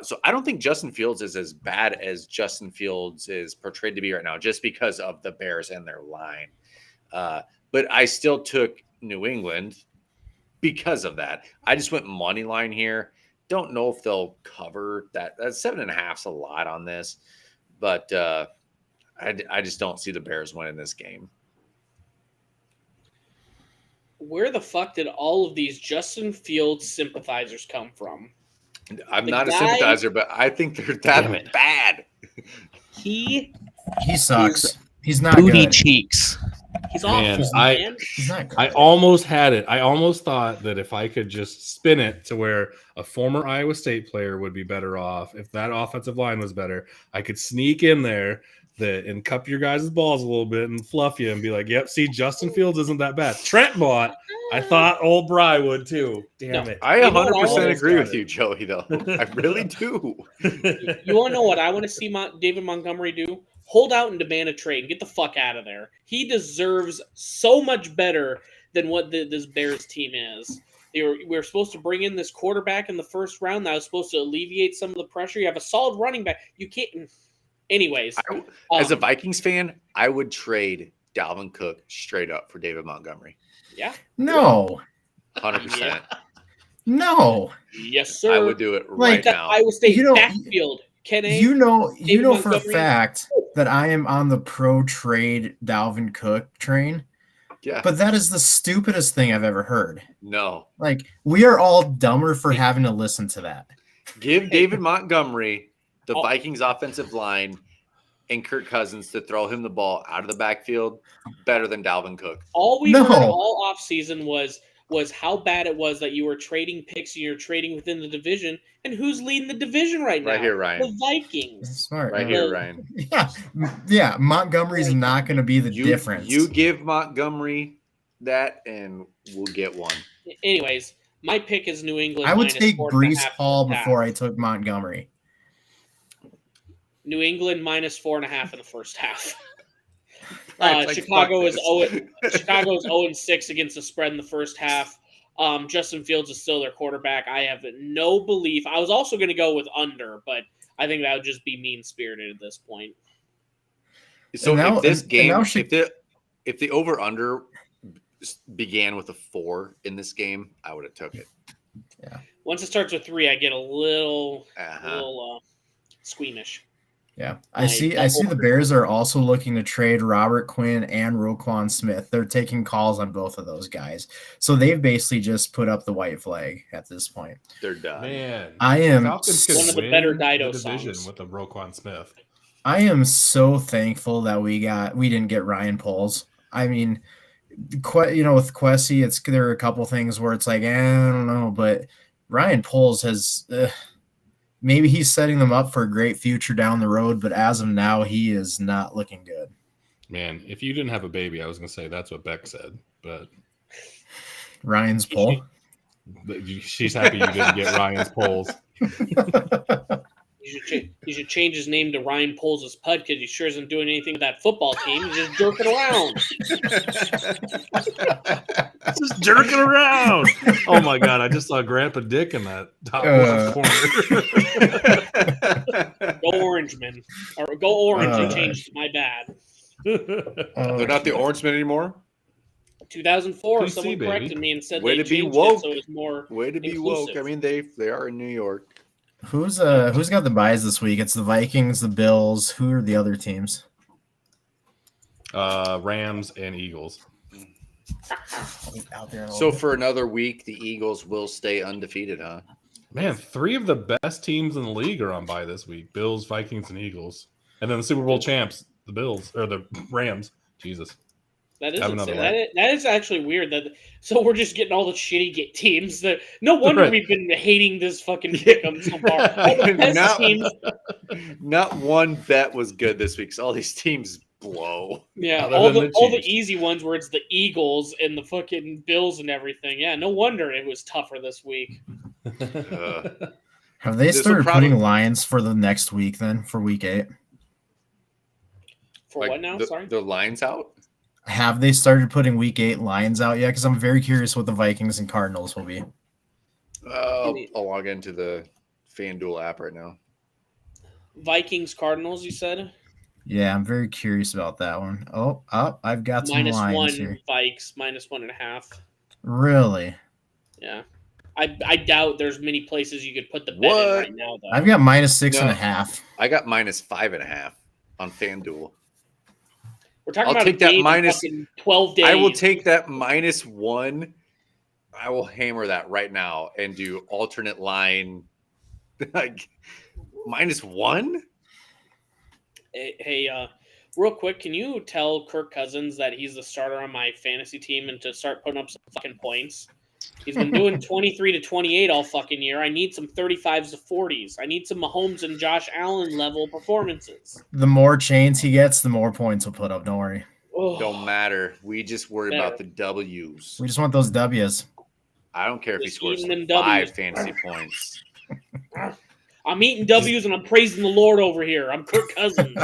So I don't think Justin Fields is as bad as Justin Fields is portrayed to be right now, just because of the Bears and their line. But I still took New England because of that. I just went money line here. Don't know if they'll cover that. 7.5 is a lot on this, but I just don't see the Bears winning this game. Where the fuck did all of these Justin Fields sympathizers come from? I'm not a sympathizer, but I think they're that bad. He sucks. He's not booty good. cheeks. He's awful, man. He's not good. I almost had it. I almost thought that if I could just spin it to where a former Iowa State player would be better off, if that offensive line was better, I could sneak in there and cup your guys' balls a little bit and fluff you and be like, yep, see, Justin Fields isn't that bad. Trent bought. I thought old Bry would too. Damn it. I 100% agree with you, Joey, though. I really do. You want to know what I want to see David Montgomery do? hold out and demand a trade and get the fuck out of there. He deserves so much better than what this Bears team is. We're supposed to bring in this quarterback in the first round that was supposed to alleviate some of the pressure. You have a solid running back. You can't. Anyways, as a Vikings fan, I would trade Dalvin Cook straight up for David Montgomery. Yeah. No. 100%. No. Yes, sir. I would do it right now. Iowa State backfield. You know for a fact that I am on the pro trade Dalvin Cook train. Yeah. But that is the stupidest thing I've ever heard. No. Like, we are all dumber for having to listen to that. Give David Montgomery the Vikings offensive line and Kirk Cousins to throw him the ball out of the backfield better than Dalvin Cook. All we heard all offseason was how bad it was that you were trading picks and you're trading within the division. And who's leading the division right now? Right here, Ryan. The Vikings. Smart. Right here, Ryan. Yeah. Montgomery's not going to be the difference. You give Montgomery that, and we'll get one. Anyways, my pick is New England. I would take Breece -4.5 Hall before I took Montgomery. New England -4.5 in the first half. Right, Chicago is 0-6 against the spread in the first half. Justin Fields is still their quarterback. I have no belief. I was also going to go with under, but I think that would just be mean-spirited at this point. So if this game, if the over-under began with a 4 in this game, I would have took it. Yeah. Once it starts with 3, I get a little squeamish. Yeah, I see the Bears are also looking to trade Robert Quinn and Roquan Smith. They're taking calls on both of those guys. So they've basically just put up the white flag at this point. They're done. Man, I am Falcons could one of the better Dido division songs with a Roquan Smith. I am so thankful that we didn't get Ryan Poles. I mean, with Kwesi, there are a couple things where it's like, I don't know, but Ryan Poles has maybe he's setting them up for a great future down the road, but as of now, he is not looking good. Man, if you didn't have a baby, I was going to say that's what Beck said, but Ryan's poll. She's happy you didn't get Ryan's polls. He should change his name to Ryan Poles' Pud because he sure isn't doing anything with that football team. He's just jerking around. Just jerking around. Oh my God! I just saw Grandpa Dick in that top left corner. Go Orangemen, or go Orange. They changed. My bad. They're not the Orangemen anymore. 2004. PC, someone corrected me and said way they to be changed woke. it so it was more way to be inclusive. woke. I mean, they are in New York. Who's got the buys this week? It's the Vikings, the Bills. Who are the other teams? Rams and Eagles. So for another week, the Eagles will stay undefeated, huh? Man, 3 of the best teams in the league are on bye this week: Bills, Vikings, and Eagles. And then the Super Bowl champs, the Bills or the Rams. Jesus. That is actually weird. So we're just getting all the shitty teams. No wonder we've been hating this fucking pick'em so far. Not one bet was good this week. So all these teams blow. Yeah, all the easy ones where it's the Eagles and the fucking Bills and everything. Yeah, no wonder it was tougher this week. Have they started putting lines for the next week then, for week 8? For what now? Sorry? The lines out? Have they started putting week 8 lines out yet? Because I'm very curious what the Vikings and Cardinals will be. I'll log into the FanDuel app right now. Vikings, Cardinals, you said? Yeah, I'm very curious about that one. Oh, I've got some lines here. Vikes, -1.5. Really? Yeah. I doubt there's many places you could put the bet in right now, though. I've got -6.5. I got -5.5 on FanDuel. We're talking about that 12 days. I will take that -1. I will hammer that right now and do alternate line. Like -1. Hey, real quick, can you tell Kirk Cousins that he's the starter on my fantasy team and to start putting up some fucking points? He's been doing 23 to 28 all fucking year. I need some 35s to 40s. I need some Mahomes and Josh Allen level performances. The more chains he gets, the more points he'll put up. Don't worry. Oh, Don't matter. We just worry about the W's. We just want those W's. I don't care if he Just scores eating them 5 Ws. fantasy points. I'm eating W's and I'm praising the Lord over here. I'm Kirk Cousins.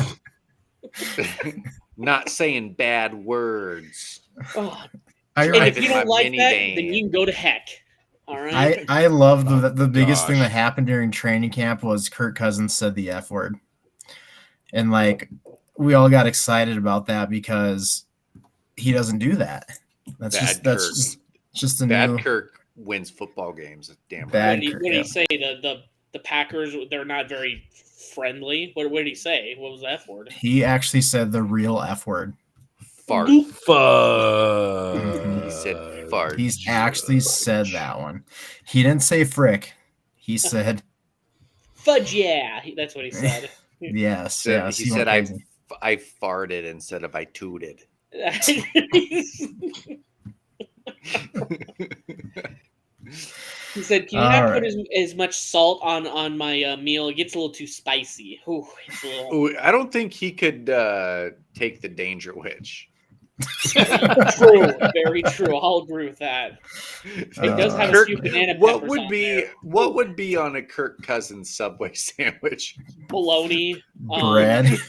Not saying bad words. Oh, I, and I, if you don't like that, minivan. then you can go to heck. All right. I love the biggest thing gosh. that happened during training camp was Kirk Cousins said the F word. And like we all got excited about that because he doesn't do that. That's just a Bad new Kirk wins football games. Damn Bad right. What did he say? The Packers, they're not very friendly. What did he say? What was the F word? He actually said the real F word. Fart. Fuck. He said fart. He's actually said that one. He didn't say frick. He said Fudge, yeah. That's what he said. yes. He said went I farted instead of I tooted. He said, "Can you not put as much salt on my meal? It gets a little too spicy." Ooh, it's a little... Ooh, I don't think he could take the Danger Witch. True, very true. I'll agree with that. It does have a few banana peppers. What would be on a Kirk Cousins Subway sandwich? Bologna, bread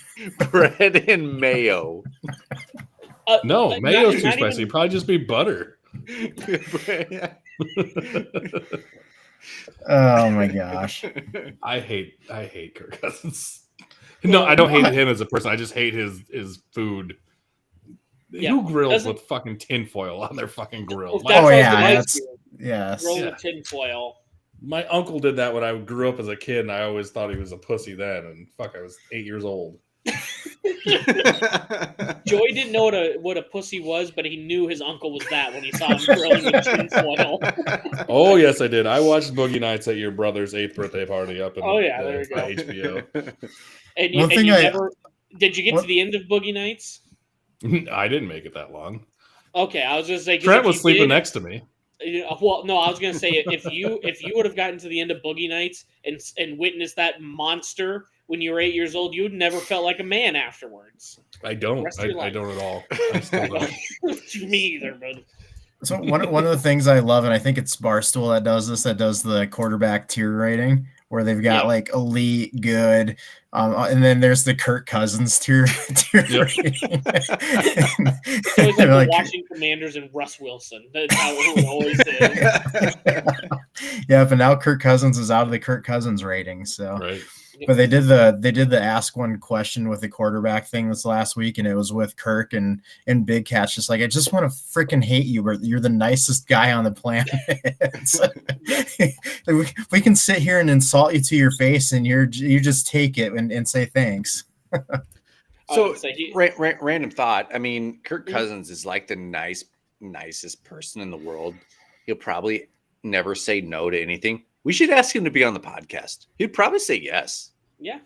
and mayo. No, mayo's too spicy. It'd probably just be butter. Oh my gosh. I hate Kirk Cousins. No, I don't hate him as a person. I just hate his food. Yeah, who grills with fucking tinfoil on their fucking grill? Yes. Grill with tinfoil. My uncle did that when I grew up as a kid, and I always thought he was a pussy then. And fuck, I was 8 years old. Joey didn't know what a pussy was, but he knew his uncle was that when he saw him grilling with tinfoil. Oh yes, I did. I watched Boogie Nights at your brother's 8th birthday party up in there you go. HBO. And you never did you get to the end of Boogie Nights? I didn't make it that long. Okay, I was just saying Trent was sleeping next to me. Well, no, I was gonna say if you would have gotten to the end of Boogie Nights and witnessed that monster when you were 8 years old, you'd never felt like a man afterwards. I don't. I don't at all. I still don't. Me either, but. So one of the things I love, and I think it's Barstool that does this, that does the quarterback tier rating, where they've got like elite, good, and then there's the Kirk Cousins tier rating. It's always like the Washington Commanders and Russ Wilson. That's how it always is. Yeah, but now Kirk Cousins is out of the Kirk Cousins rating. So, right. But they did the ask one question with the quarterback thing this last week, and it was with Kirk and Big Cat's just like, I just want to freaking hate you, but you're the nicest guy on the planet. We can sit here and insult you to your face, and you just take it and say thanks. So random thought. I mean, Kirk Cousins is like the nicest person in the world. He'll probably never say no to anything. We should ask him to be on the podcast. He'd probably say yes. Yeah.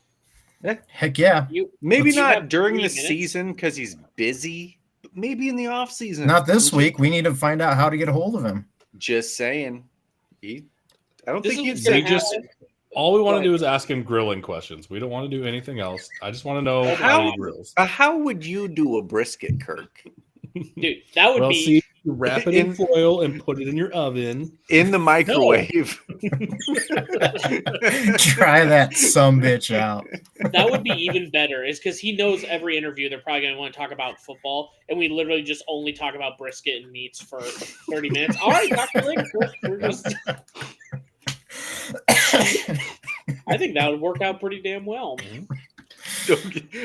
Heck yeah. Maybe not during the season because he's busy, but maybe in the off season. Not this week. We need to find out how to get a hold of him. Just saying. I don't think he'd say just. All we want to do is ask him grilling questions. We don't want to do anything else. I just want to know how he grills. How would you do a brisket, Kirk? Dude, that would be. See, you wrap it in foil and put it in your oven. In the microwave. Try that sumbitch out. That would be even better, is because he knows every interview they're probably going to want to talk about football, and we literally just only talk about brisket and meats for 30 minutes. All right, talk to you later. We're just... I think that would work out pretty damn well.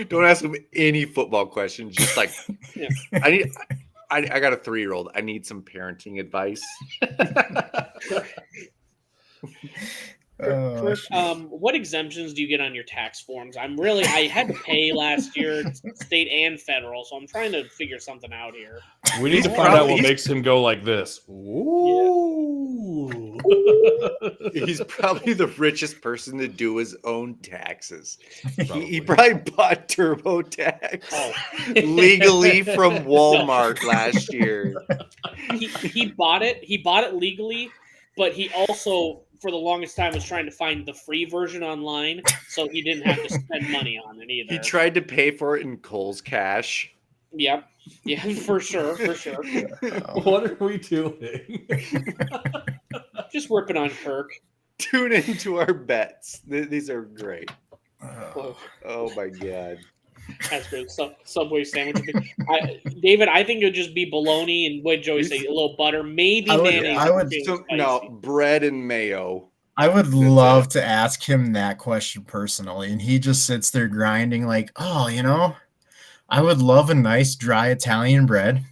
Don't ask him any football questions. Just like, I got a 3-year-old. I need some parenting advice. What exemptions do you get on your tax forms? I had to pay last year, state and federal, so I'm trying to figure something out here. We need to find out what makes him go like this. Ooh. Yeah. He's probably the richest person to do his own taxes. He probably bought TurboTax legally from Walmart last year. He bought it. He bought it legally, but he also, for the longest time, was trying to find the free version online, so he didn't have to spend money on it either. He tried to pay for it in Kohl's Cash. Yep. Yeah, for sure. What are we doing? Just ripping on Kirk. Tune into our bets. These are great. Oh my God. That's good. Subway sandwich. David, I think it would just be bologna and what Joey say, a little butter, maybe mayonnaise. Bread and mayo. I would love to ask him that question personally, and he just sits there grinding like, oh, I would love a nice dry Italian bread.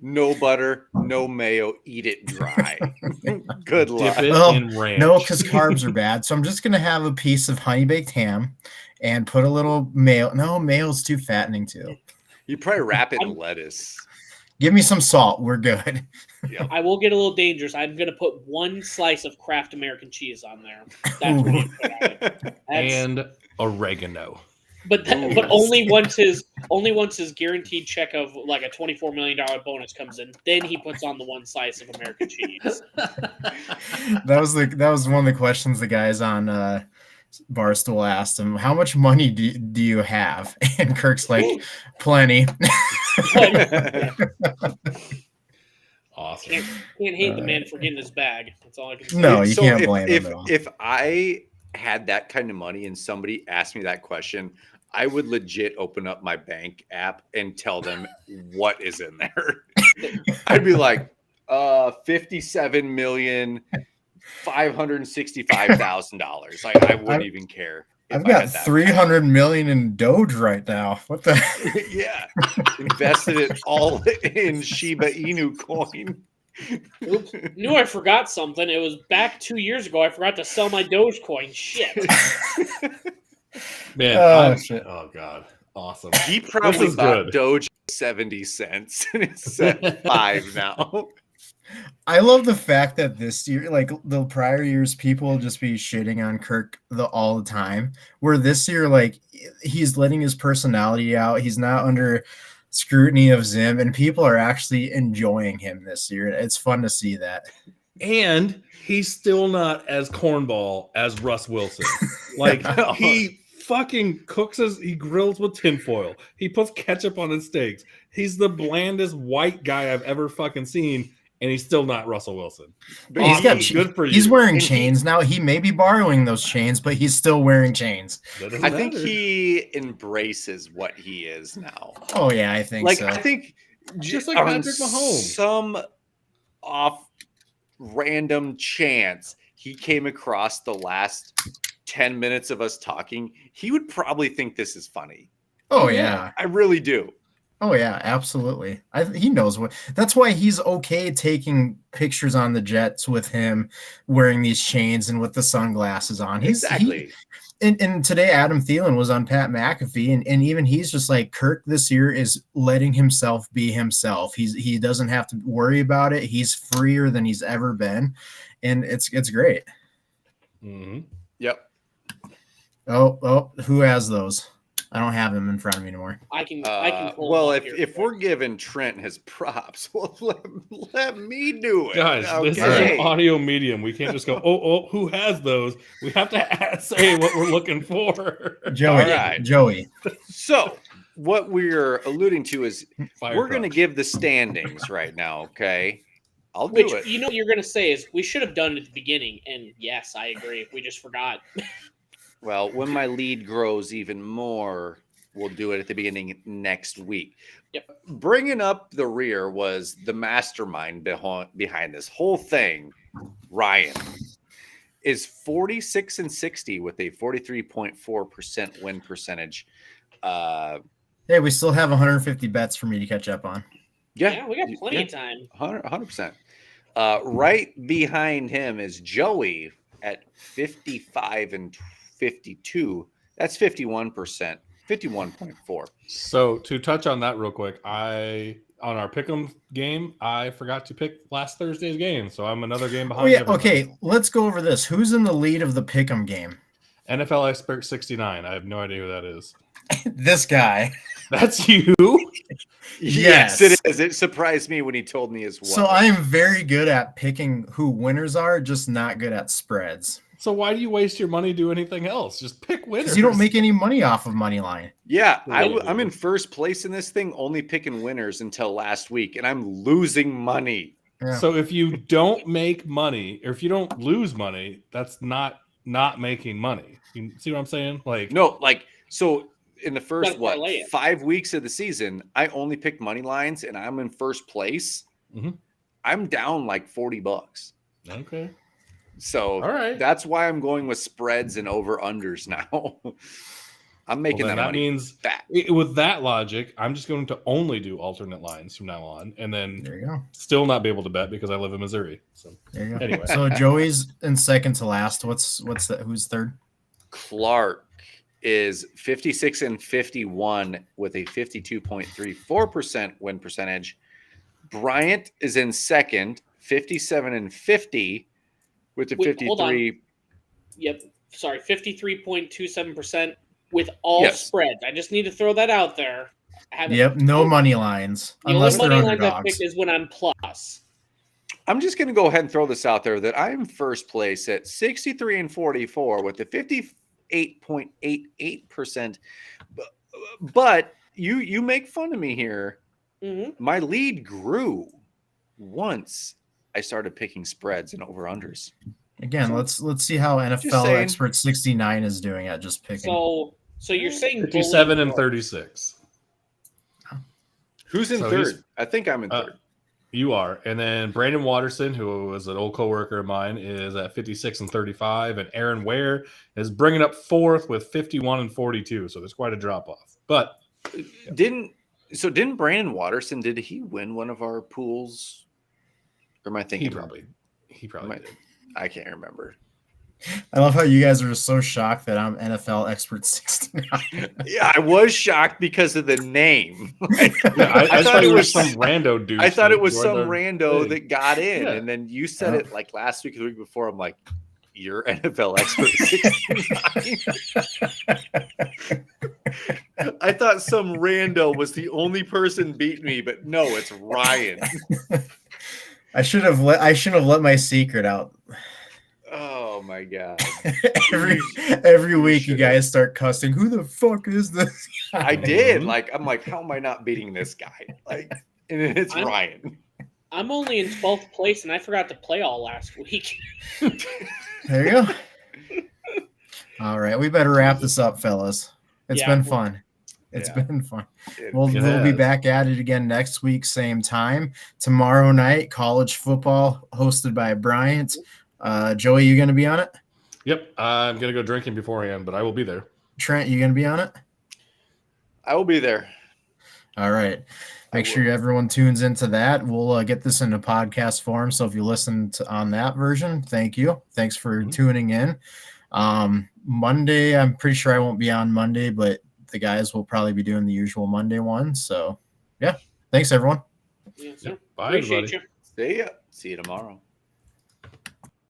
No butter, no mayo. Eat it dry. Good luck. Dip it in ranch. No, because carbs are bad. So I'm just gonna have a piece of honey baked ham and put a little mayo. No, mayo's too fattening too. You probably wrap it in lettuce. Give me some salt. We're good. Yep. I will get a little dangerous. I'm going to put one slice of Kraft American cheese on there. That's what I'm put on it. And oregano. But only once his guaranteed check of like a $24 million bonus comes in, then he puts on the one slice of American cheese. That was one of the questions the guys on Barstool asked him. How much money do you have? And Kirk's like, plenty. Awesome. Can't hate the man for getting his bag. That's all I can say. No, you can't blame him at all. If I had that kind of money and somebody asked me that question, I would legit open up my bank app and tell them what is in there. I'd be like, $57,565,000. Like I wouldn't even care. I've got 300 million in Doge right now. What the? Yeah, invested it all in Shiba Inu coin. Oops. Knew I forgot something. It was back 2 years ago. I forgot to sell my Dogecoin. Shit. Man, shit. Oh god, awesome. He probably bought Doge 70 cents and it's at 5 now. I love the fact that this year, like the prior years, people will just be shitting on Kirk all the time. Where this year, like he's letting his personality out. He's not under scrutiny of Zim, and people are actually enjoying him this year. It's fun to see that. And he's still not as cornball as Russ Wilson. Like he fucking he grills with tinfoil. He puts ketchup on his steaks. He's the blandest white guy I've ever fucking seen. And he's still not Russell Wilson. But he's got good for you. He's wearing chains now. He may be borrowing those chains, but he's still wearing chains. I think he embraces what he is now. Oh yeah, I think so. I think just like Patrick Mahomes. Some off random chance he came across the last 10 minutes of us talking, he would probably think this is funny. Oh yeah. I really do. Oh yeah, absolutely. He knows what. That's why he's okay taking pictures on the jets with him wearing these chains and with the sunglasses on. Exactly. And today Adam Thielen was on Pat McAfee, and even he's just like, Kirk this year is letting himself be himself. He doesn't have to worry about it. He's freer than he's ever been, and it's great. Mm-hmm. Yep. Oh, who has those? I don't have him in front of me anymore. I can. Well, if we're giving Trent his props, well, let me do it, guys. Okay. This is an audio medium. We can't just go, oh, who has those? We have to say what we're looking for. Joey. So what we're alluding to is we're going to truck. give the standings right now. Okay, I'll do it. You know what you're going to say is we should have done it at the beginning, and yes, I agree. We just forgot. Well, when my lead grows even more, we'll do it at the beginning next week. Yep. Bringing up the rear was the mastermind behind this whole thing. Ryan is 46-60 with a 43.4% win percentage. Hey, we still have 150 bets for me to catch up on. Yeah, we got plenty of time. 100%. Right behind him is Joey at 55-52. That's 51%, 51.4. So to touch on that real quick, on our pick'em game, I forgot to pick last Thursday's game, so I'm another game behind. Oh yeah, okay. Let's go over this. Who's in the lead of the pick'em game? NFL Expert 69. I have no idea who that is. This guy. That's you. Yes, it is. It surprised me when he told me as well. So I am very good at picking who winners are, just not good at spreads. So why do you waste your money doing anything else? Just pick winners. Because you don't make any money off of money line. Yeah, I'm in first place in this thing, only picking winners until last week, and I'm losing money. Yeah. So if you don't make money, or if you don't lose money, that's not making money. You see what I'm saying? Like No, like So in the first Gotta parlay it. 5 weeks of the season, I only picked money lines, and I'm in first place. Mhm. I'm down like $40. Okay. So All right. that's why I'm going with spreads and over unders now. I'm making Well, then that that money means back. with that logic, I'm just going to only do alternate lines from now on, and then There you go. still not be able to bet because I live in Missouri. So There you go. Anyway. So Joey's in second to last. What's that? Who's third? Clark is 56 and 51 with a 52.34% win percentage. Bryant is in second, 57 and 50 with a Wait, hold on. 53. Yep. Sorry, 53.27% with all Yes. spreads. I just need to throw that out there. Yep, no money lines The unless only they're money lines I underdogs. picked is when I'm plus. I'm just going to go ahead and throw this out there that I'm first place at 63 and 44 with a 58.88%. But you make fun of me here. Mm-hmm. My lead grew once I started picking spreads and over unders. Again, let's see how NFL saying. Expert 69 is doing at just picking. So you're saying 57 bullying and 36. Who's in So he's- third? I think I'm in third. You are. And then Brandon Watterson, who was an old coworker of mine, is at 56 and 35. And Aaron Ware is bringing up fourth with 51 and 42. So there's quite a drop off. But Didn't Brandon Watterson, did he win one of our pools? Or am I thinking? he probably did. I can't remember. I love how you guys are so shocked that I'm NFL Expert 69. Yeah, I was shocked because of the name. Yeah, I thought it was some rando dude. I thought it was some rando thing. that got in, Yeah. and then you said Yeah. it like last week or the week before. I'm like, you're NFL Expert 69. I thought some rando was the only person beating me, but no, it's Ryan. I shouldn't have let my secret out. Oh my god! every week you should've. guys start cussing. Who the fuck is this guy? I did. Like, I'm like, how am I not beating this guy? Like, and it's Ryan. I'm only in 12th place, and I forgot to play all last week. There you go. All right, we better wrap this up, fellas. It's Yeah, been we'll- fun. It's Yeah. been fun. It- We'll It be has. back at it again next week, same time. Tomorrow night, college football hosted by Bryant. Joey, you gonna be on it? Yep. I'm going to go drinking beforehand, but I will be there. Trent, you gonna be on it? I will be there. All right. Make I sure will. everyone tunes into that. We'll get this into podcast form. So if you listen on that version, thank you. Thanks for tuning in. Monday, I'm pretty sure I won't be on Monday, but the guys will probably be doing the usual Monday one. So yeah, thanks everyone. Yeah, so Bye, appreciate everybody. you. See ya. See you tomorrow.